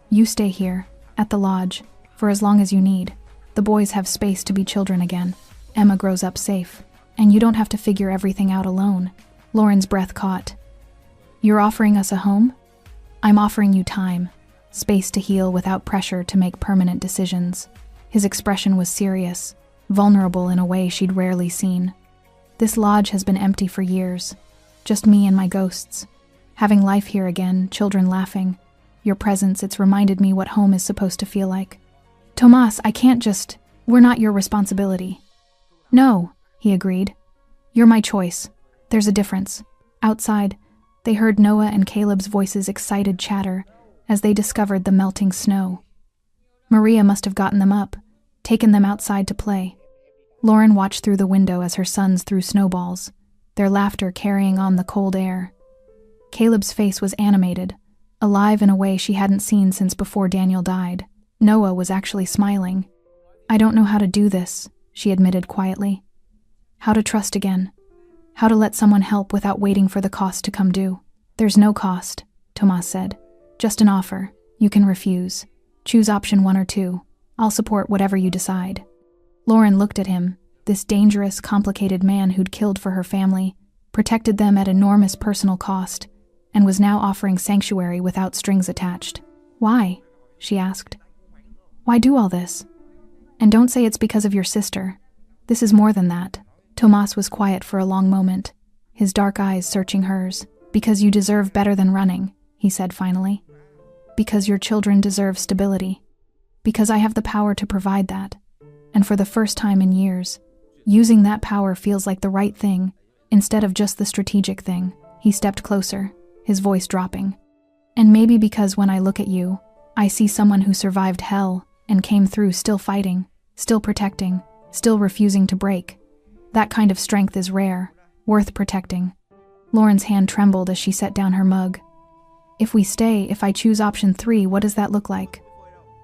You stay here, at the lodge, for as long as you need. The boys have space to be children again. Emma grows up safe. And you don't have to figure everything out alone. Lauren's breath caught. You're offering us a home? I'm offering you time, space to heal without pressure to make permanent decisions. His expression was serious, vulnerable in a way she'd rarely seen. This lodge has been empty for years. Just me and my ghosts. Having life here again, children laughing. Your presence, it's reminded me what home is supposed to feel like. Tomas, I can't just... We're not your responsibility. No, he agreed. You're my choice. There's a difference. Outside, they heard Noah and Caleb's voices' excited chatter as they discovered the melting snow. Maria must have gotten them up, taken them outside to play. Lauren watched through the window as her sons threw snowballs, their laughter carrying on the cold air. Caleb's face was animated, alive in a way she hadn't seen since before Daniel died. Noah was actually smiling. I don't know how to do this, she admitted quietly. How to trust again. How to let someone help without waiting for the cost to come due. There's no cost, Tomas said. Just an offer. You can refuse. Choose option 1 or 2. I'll support whatever you decide. Lauren looked at him, this dangerous, complicated man who'd killed for her family, protected them at enormous personal cost, and was now offering sanctuary without strings attached. Why? She asked. Why do all this? And don't say it's because of your sister. This is more than that. Tomas was quiet for a long moment, his dark eyes searching hers. Because you deserve better than running, he said finally. Because your children deserve stability. Because I have the power to provide that. And for the first time in years, using that power feels like the right thing, instead of just the strategic thing. He stepped closer, his voice dropping. And maybe because when I look at you, I see someone who survived hell and came through still fighting, still protecting, still refusing to break. That kind of strength is rare, worth protecting. Lauren's hand trembled as she set down her mug. If we stay, if I choose option 3, what does that look like?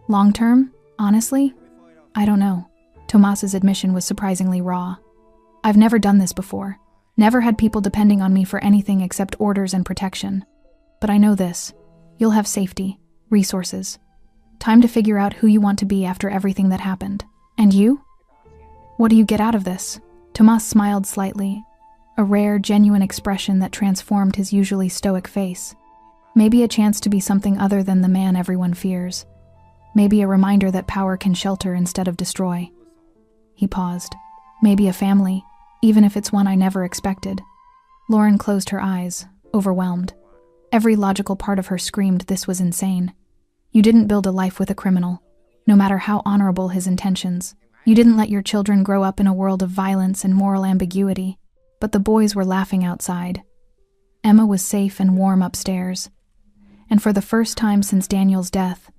Long term? Honestly? I don't know. Tomas's admission was surprisingly raw. I've never done this before. Never had people depending on me for anything except orders and protection. But I know this. You'll have safety, resources. Time to figure out who you want to be after everything that happened. And you? What do you get out of this? Tomas smiled slightly, a rare, genuine expression that transformed his usually stoic face. Maybe a chance to be something other than the man everyone fears. Maybe a reminder that power can shelter instead of destroy. He paused. Maybe a family, even if it's one I never expected. Lauren closed her eyes, overwhelmed. Every logical part of her screamed this was insane. You didn't build a life with a criminal, no matter how honorable his intentions. You didn't let your children grow up in a world of violence and moral ambiguity. But the boys were laughing outside. Emma was safe and warm upstairs. And for the first time since Daniel's death,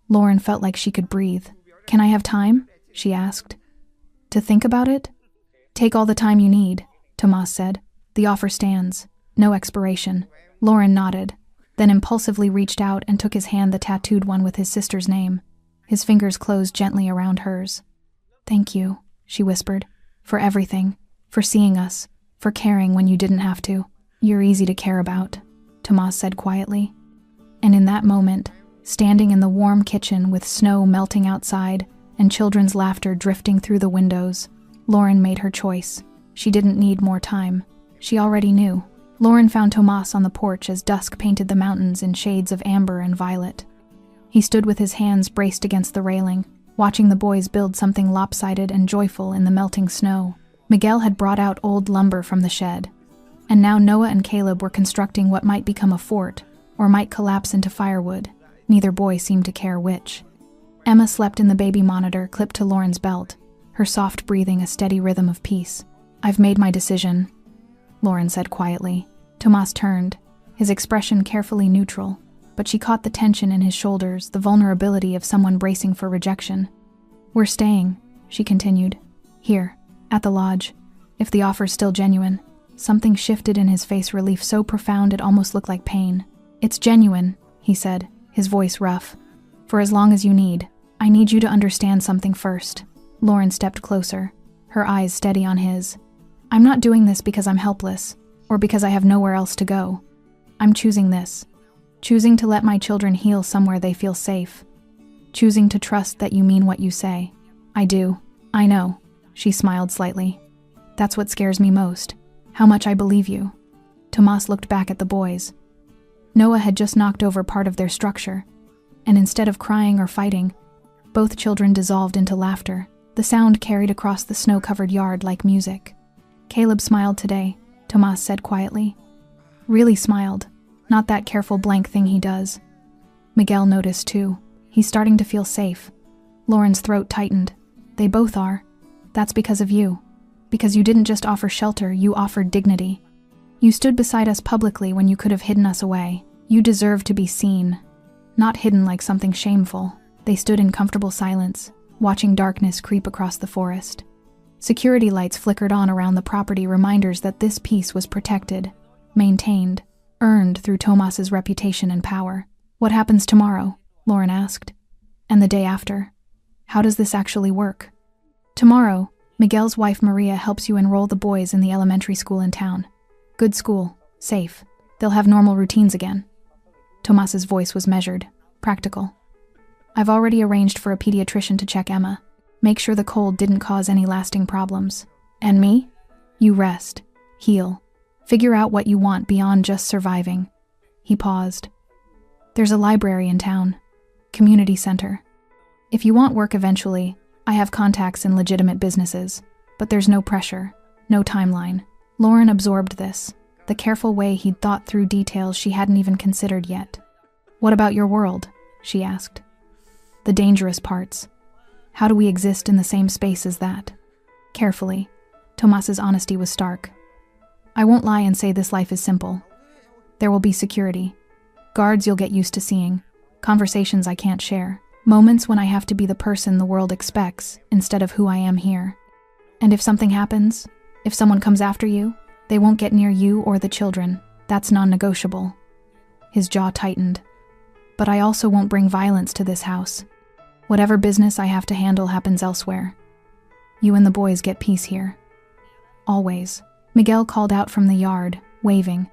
Lauren felt like she could breathe. Can I have time? She asked. To think about it? Take all the time you need, Tomas said. The offer stands. No expiration. Lauren nodded, then impulsively reached out and took his hand, the tattooed one with his sister's name. His fingers closed gently around hers. Thank you, she whispered, for everything, for seeing us, for caring when you didn't have to. You're easy to care about, Tomas said quietly. And in that moment, standing in the warm kitchen with snow melting outside and children's laughter drifting through the windows, Lauren made her choice. She didn't need more time. She already knew. Lauren found Tomas on the porch as dusk painted the mountains in shades of amber and violet. He stood with his hands braced against the railing, watching the boys build something lopsided and joyful in the melting snow. Miguel had brought out old lumber from the shed, and now Noah and Caleb were constructing what might become a fort, or might collapse into firewood. Neither boy seemed to care which. Emma slept in the baby monitor clipped to Lauren's belt, her soft breathing a steady rhythm of peace. I've made my decision, Lauren said quietly. Tomas turned, his expression carefully neutral, but she caught the tension in his shoulders, the vulnerability of someone bracing for rejection. We're staying, she continued. Here, at the lodge. If the offer's still genuine. Something shifted in his face, relief so profound it almost looked like pain. It's genuine, he said, his voice rough. For as long as you need. I need you to understand something first. Lauren stepped closer, her eyes steady on his. I'm not doing this because I'm helpless, or because I have nowhere else to go. I'm choosing this. Choosing to let my children heal somewhere they feel safe. Choosing to trust that you mean what you say. I do. I know. She smiled slightly. That's what scares me most. How much I believe you. Tomas looked back at the boys, Noah had just knocked over part of their structure, and instead of crying or fighting, both children dissolved into laughter. The sound carried across the snow-covered yard like music. Caleb smiled today, Tomas said quietly. Really smiled, not that careful blank thing he does. Miguel noticed too. He's starting to feel safe. Lauren's throat tightened. They both are. That's because of you. Because you didn't just offer shelter, you offered dignity. You stood beside us publicly when you could have hidden us away. You deserve to be seen, not hidden like something shameful. They stood in comfortable silence, watching darkness creep across the forest. Security lights flickered on around the property, reminders that this peace was protected, maintained, earned through Tomas's reputation and power. What happens tomorrow? Lauren asked. And the day after? How does this actually work? Tomorrow, Miguel's wife Maria helps you enroll the boys in the elementary school in town. Good school, safe. They'll have normal routines again. Tomas's voice was measured, practical. I've already arranged for a pediatrician to check Emma. Make sure the cold didn't cause any lasting problems. And me? You rest, heal, figure out what you want beyond just surviving. He paused. There's a library in town, community center. If you want work eventually, I have contacts in legitimate businesses, but there's no pressure, no timeline. Lauren absorbed this, the careful way he'd thought through details she hadn't even considered yet. What about your world? She asked. The dangerous parts. How do we exist in the same space as that? Carefully, Tomas's honesty was stark. I won't lie and say this life is simple. There will be security, guards you'll get used to seeing, conversations I can't share, moments when I have to be the person the world expects instead of who I am here. And if something happens, if someone comes after you, they won't get near you or the children. That's non-negotiable. His jaw tightened. But I also won't bring violence to this house. Whatever business I have to handle happens elsewhere. You and the boys get peace here. Always. Miguel called out from the yard, waving.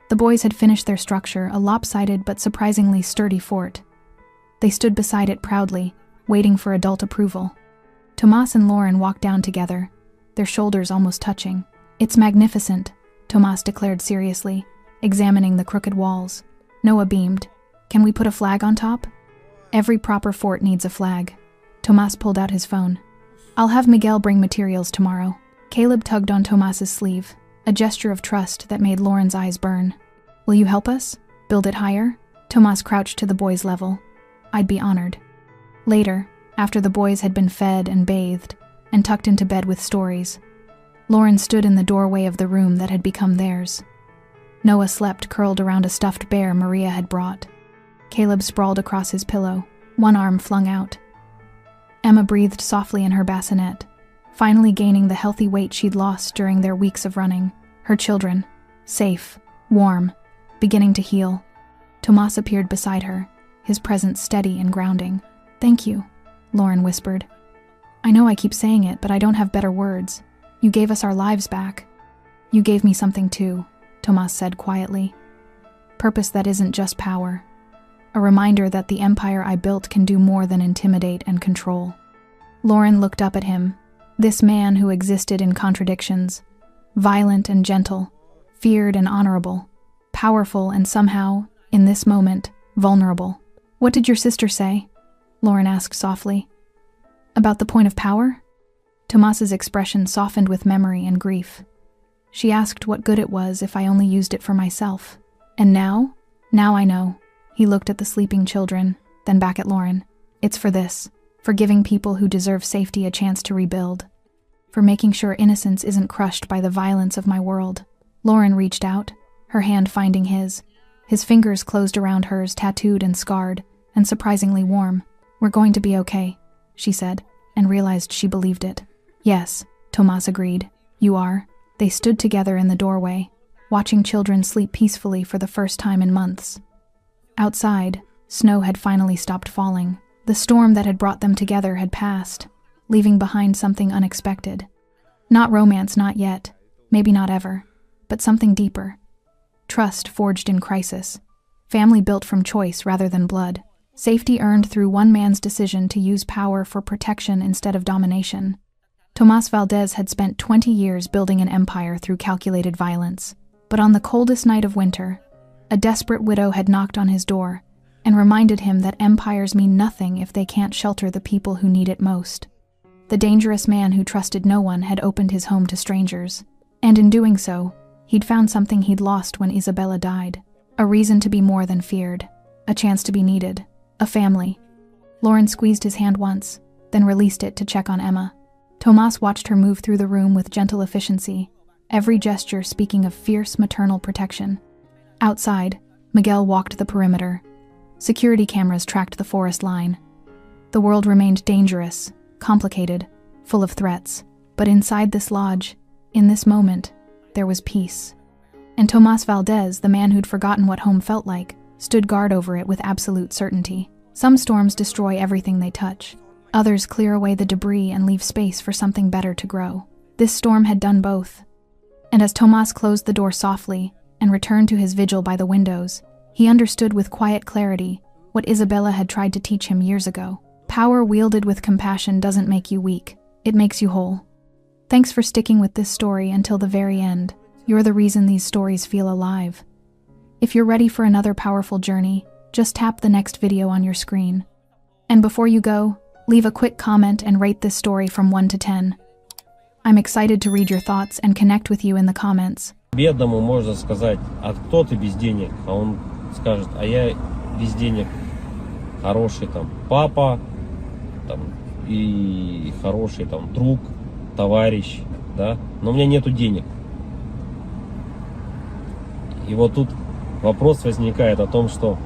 The boys had finished their structure, a lopsided but surprisingly sturdy fort. They stood beside it proudly, waiting for adult approval. Tomas and Lauren walked down together, their shoulders almost touching. It's magnificent, Tomas declared seriously, examining the crooked walls. Noah beamed. Can we put a flag on top? Every proper fort needs a flag. Tomas pulled out his phone. I'll have Miguel bring materials tomorrow. Caleb tugged on Tomas's sleeve, a gesture of trust that made Lauren's eyes burn. Will you help us? Build it higher? Tomas crouched to the boys' level. I'd be honored. Later, after the boys had been fed and bathed, and tucked into bed with stories, Lauren stood in the doorway of the room that had become theirs. Noah slept curled around a stuffed bear Maria had brought. Caleb sprawled across his pillow, one arm flung out. Emma breathed softly in her bassinet, finally gaining the healthy weight she'd lost during their weeks of running. Her children, safe, warm, beginning to heal. Tomas appeared beside her, his presence steady and grounding. Thank you, Lauren whispered. I know I keep saying it, but I don't have better words. You gave us our lives back. You gave me something too, Tomas said quietly. Purpose that isn't just power. A reminder that the empire I built can do more than intimidate and control. Lauren looked up at him, this man who existed in contradictions, violent and gentle, feared and honorable, powerful and somehow, in this moment, vulnerable. What did your sister say? Lauren asked softly. About the point of power? Tomas's expression softened with memory and grief. She asked what good it was if I only used it for myself. And now? Now I know. He looked at the sleeping children, then back at Lauren. It's for this, for giving people who deserve safety a chance to rebuild, for making sure innocence isn't crushed by the violence of my world. Lauren reached out, her hand finding his. His fingers closed around hers, tattooed and scarred, and surprisingly warm. We're going to be okay, she said, and realized she believed it. Yes, Tomas agreed. You are. They stood together in the doorway, watching children sleep peacefully for the first time in months. Outside, snow had finally stopped falling. The storm that had brought them together had passed, leaving behind something unexpected. Not romance, not yet, maybe not ever, but something deeper. Trust forged in crisis. Family built from choice rather than blood. Safety earned through one man's decision to use power for protection instead of domination. Tomas Valdez had spent 20 years building an empire through calculated violence. But on the coldest night of winter, A desperate widow had knocked on his door and reminded him that empires mean nothing if they can't shelter the people who need it most. The dangerous man who trusted no one had opened his home to strangers, and in doing so, he'd found something he'd lost when Isabella died. A reason to be more than feared, a chance to be needed, a family. Lauren squeezed his hand once, then released it to check on Emma. Tomas watched her move through the room with gentle efficiency, every gesture speaking of fierce maternal protection. Outside, Miguel walked the perimeter. Security cameras tracked the forest line. The world remained dangerous, complicated, full of threats. But inside this lodge, in this moment, there was peace. And Tomas Valdez, the man who'd forgotten what home felt like, stood guard over it with absolute certainty. Some storms destroy everything they touch. Others clear away the debris and leave space for something better to grow. This storm had done both. And as Tomas closed the door softly and returned to his vigil by the windows, he understood with quiet clarity what Isabella had tried to teach him years ago. Power wielded with compassion doesn't make you weak, it makes you whole. Thanks for sticking with this story until the very end. You're the reason these stories feel alive. If you're ready for another powerful journey, just tap the next video on your screen. And before you go, leave a quick comment and rate this story from 1 to 10. I'm excited to read your thoughts and connect with you in the comments. Бедному можно сказать, а кто ты без денег? А он скажет, а я без денег хороший там папа, там, и хороший там друг, товарищ, да, но у меня нету денег. И вот тут вопрос возникает о том, что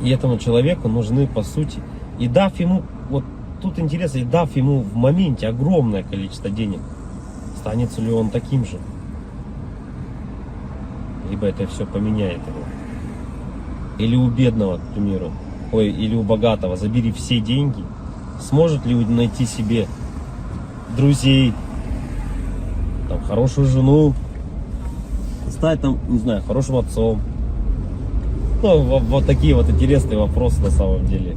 и этому человеку нужны, по сути, и дав ему, вот тут интересно, и дав ему в моменте огромное количество денег, останется ли он таким же? Либо это все поменяет его. Или у бедного, к примеру, или у богатого, забери все деньги, сможет ли он найти себе друзей, там, хорошую жену, стать там, не знаю, хорошим отцом? Ну, вот такие вот интересные вопросы на самом деле.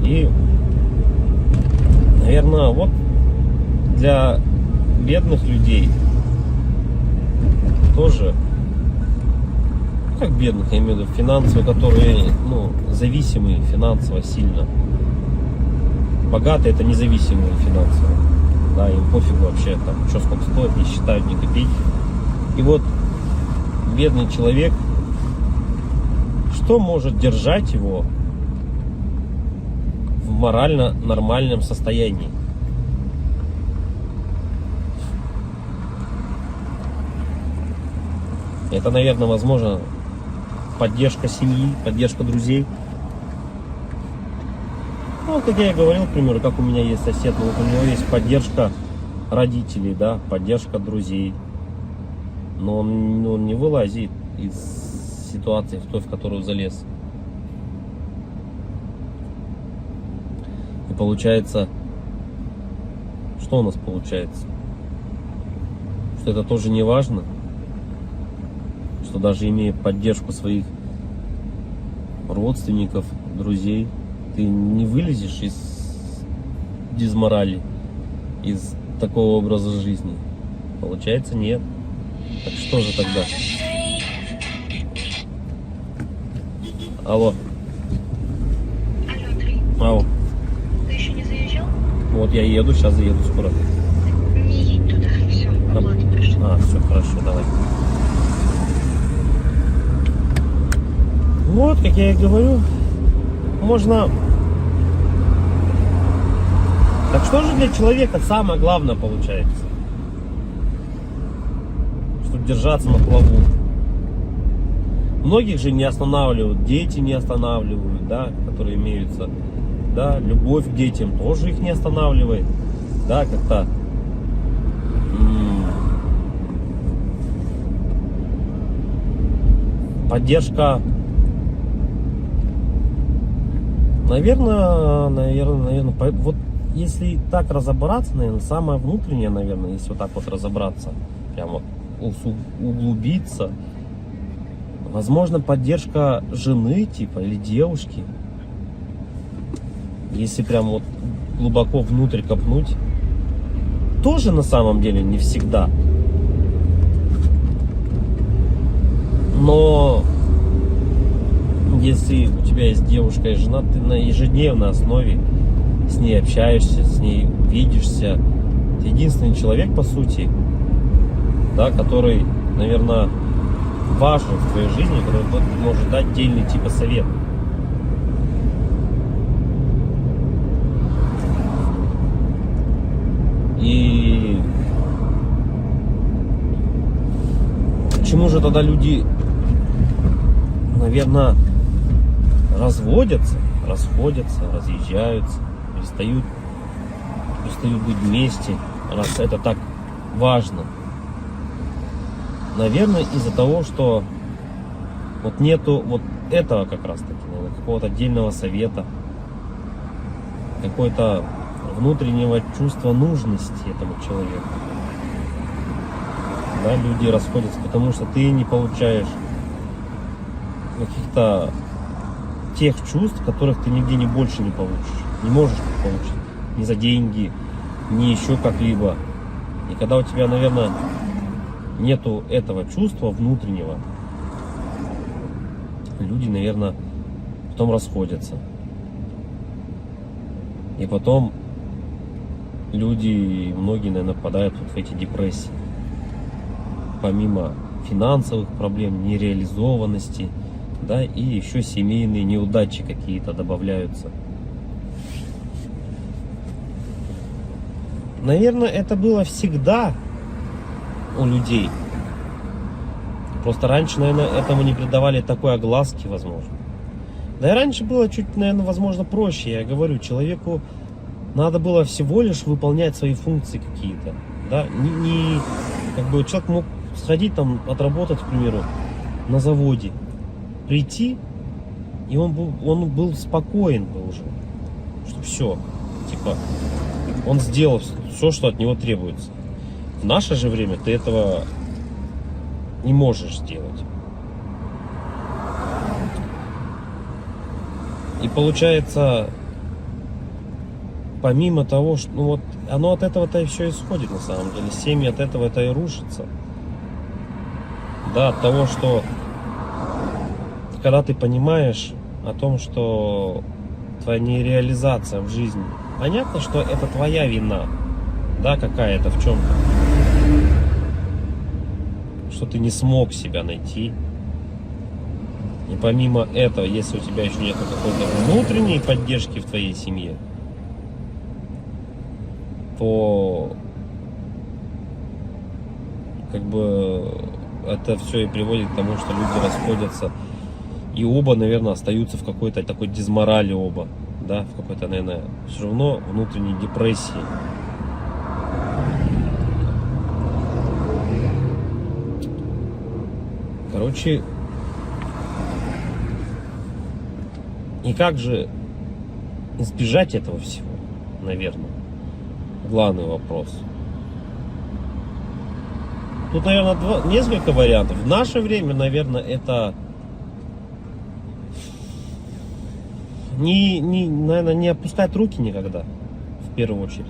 И, наверное, вот для бедных людей тоже, как бедных, я имею в виду финансово, которые, ну, зависимые финансово сильно. Богатые — это независимые финансово. Да, им пофигу вообще, там, что сколько стоит, не считают ни копейки. И вот бедный человек, что может держать его в морально нормальном состоянии? Это, наверное, возможно, поддержка семьи, поддержка друзей. Ну, как я и говорил, к примеру, как у меня есть сосед, ну, вот у него есть поддержка родителей, да, поддержка друзей. Но он не вылазит из ситуации, в той, в которую залез. И получается, что у нас получается? Что это тоже не важно? Что даже имея поддержку своих родственников, друзей, ты не вылезешь из дизморали, из такого образа жизни? Получается, нет. Так что же тогда? Алло. Алло, Андрей. Ау. Ты еще не заезжал? Вот я еду, сейчас заеду скоро. Не едь туда, все, оплата пришла. Все, хорошо, давай. Вот, как я и говорю, можно... Так что же для человека самое главное получается? Чтобы держаться на плаву. Многих же не останавливают, дети не останавливают, да, которые имеются. Да, любовь к детям тоже их не останавливает. Да, как-то... Поддержка... Наверное, вот если так разобраться, наверное, самое внутреннее, наверное, если вот так вот разобраться, прямо углубиться, возможно, поддержка жены, типа, или девушки, если прям вот глубоко внутрь копнуть, тоже на самом деле не всегда. Но если у тебя есть девушка и жена, ты на ежедневной основе с ней общаешься, с ней видишься. Это единственный человек, по сути, да, который, наверное, важен в твоей жизни, который может дать отдельный типа совет. И почему же тогда люди, наверное, расходятся, разъезжаются, перестают быть вместе, раз это так важно? Наверное, из-за того, что вот нету вот этого как раз таки, наверное, какого-то отдельного совета, какой-то внутреннего чувства нужности этому человеку. Да, люди расходятся, потому что ты не получаешь каких-то тех чувств, которых ты нигде не больше не получишь. Не можешь получить. Ни за деньги, ни еще как-либо. И когда у тебя, наверное, нету этого чувства внутреннего, люди, наверное, потом расходятся. И потом люди, многие, наверное, попадают вот в эти депрессии. Помимо финансовых проблем, нереализованности, да, и еще семейные неудачи какие-то добавляются. Наверное, это было всегда у людей. Просто раньше, наверное, этому не придавали такой огласки, возможно. Да и раньше было чуть, наверное, возможно, проще. Я говорю, человеку надо было всего лишь выполнять свои функции какие-то. Да? Как бы человек мог сходить там, отработать, к примеру, на заводе, прийти, и он был спокоен был уже. Что все, типа, он сделал все, что от него требуется. В наше же время ты этого не можешь сделать. И получается, помимо того, что ну вот оно от этого-то и все исходит на самом деле. Семьи от этого-то и рушатся. Да, от того, что когда ты понимаешь о том, что твоя нереализация в жизни, понятно, что это твоя вина, да, какая-то в чем-то, что ты не смог себя найти. И помимо этого, если у тебя еще нет какой-то внутренней поддержки в твоей семье, то как бы это все и приводит к тому, что люди расходятся. И оба, наверное, остаются в какой-то такой дизморали оба. Да, в какой-то, наверное, все равно внутренней депрессии. Короче, и как же избежать этого всего, наверное, главный вопрос. Тут, наверное, несколько вариантов. В наше время, наверное, это наверное, не опускать руки никогда, в первую очередь.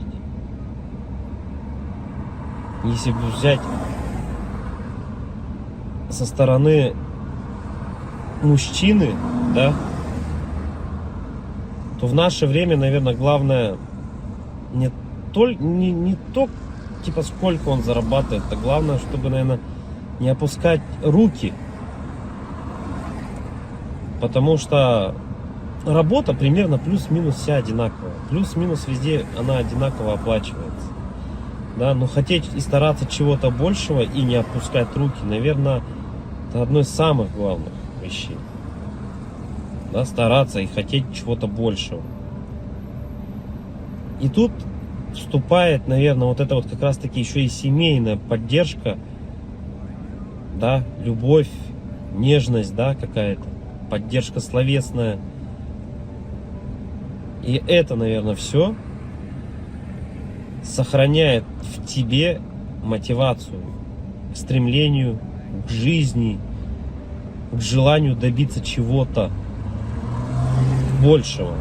Если бы взять со стороны мужчины, да, то в наше время, наверное, главное не то, типа, сколько он зарабатывает, а главное, чтобы, наверное, не опускать руки. Потому что работа примерно плюс-минус вся одинаковая. Плюс-минус везде она одинаково оплачивается. Да, но хотеть и стараться чего-то большего и не опускать руки, наверное, это одно из самых главных вещей. Да, стараться и хотеть чего-то большего. И тут вступает, наверное, вот это вот как раз таки еще и семейная поддержка, да, любовь, нежность, да, какая-то, поддержка словесная. И это, наверное, все сохраняет в тебе мотивацию к стремлению, к жизни, к желанию добиться чего-то большего.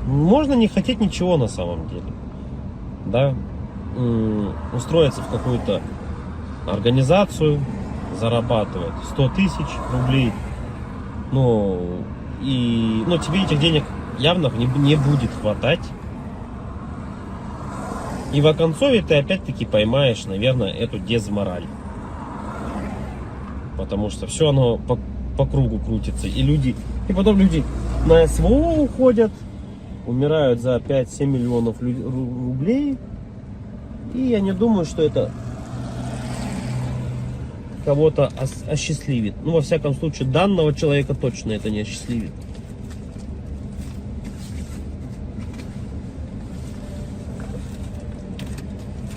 Можно не хотеть ничего на самом деле. Да? Устроиться в какую-то организацию, зарабатывать 100 тысяч рублей. Но тебе этих денег явно не будет хватать. И в оконцове ты опять-таки поймаешь, наверное, эту дезмораль. Потому что все оно по кругу крутится. И потом люди на СВО уходят, умирают за 5-7 миллионов рублей. И я не думаю, что это кого-то осчастливит. Ну, во всяком случае, данного человека точно это не осчастливит.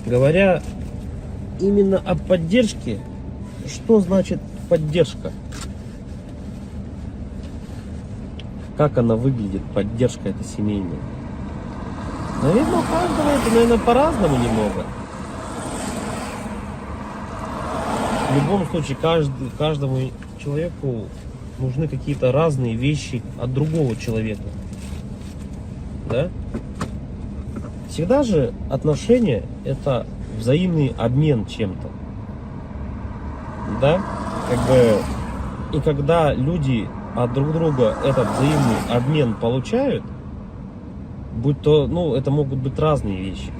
Говоря именно о поддержке, что значит поддержка? Как она выглядит, поддержка эта семейная? Наверное, у каждого это, наверное, по-разному немного. В любом случае, каждому человеку нужны какие-то разные вещи от другого человека. Да? Всегда же отношения — это взаимный обмен чем-то. Да? И когда люди от друг друга этот взаимный обмен получают, будь то, это могут быть разные вещи.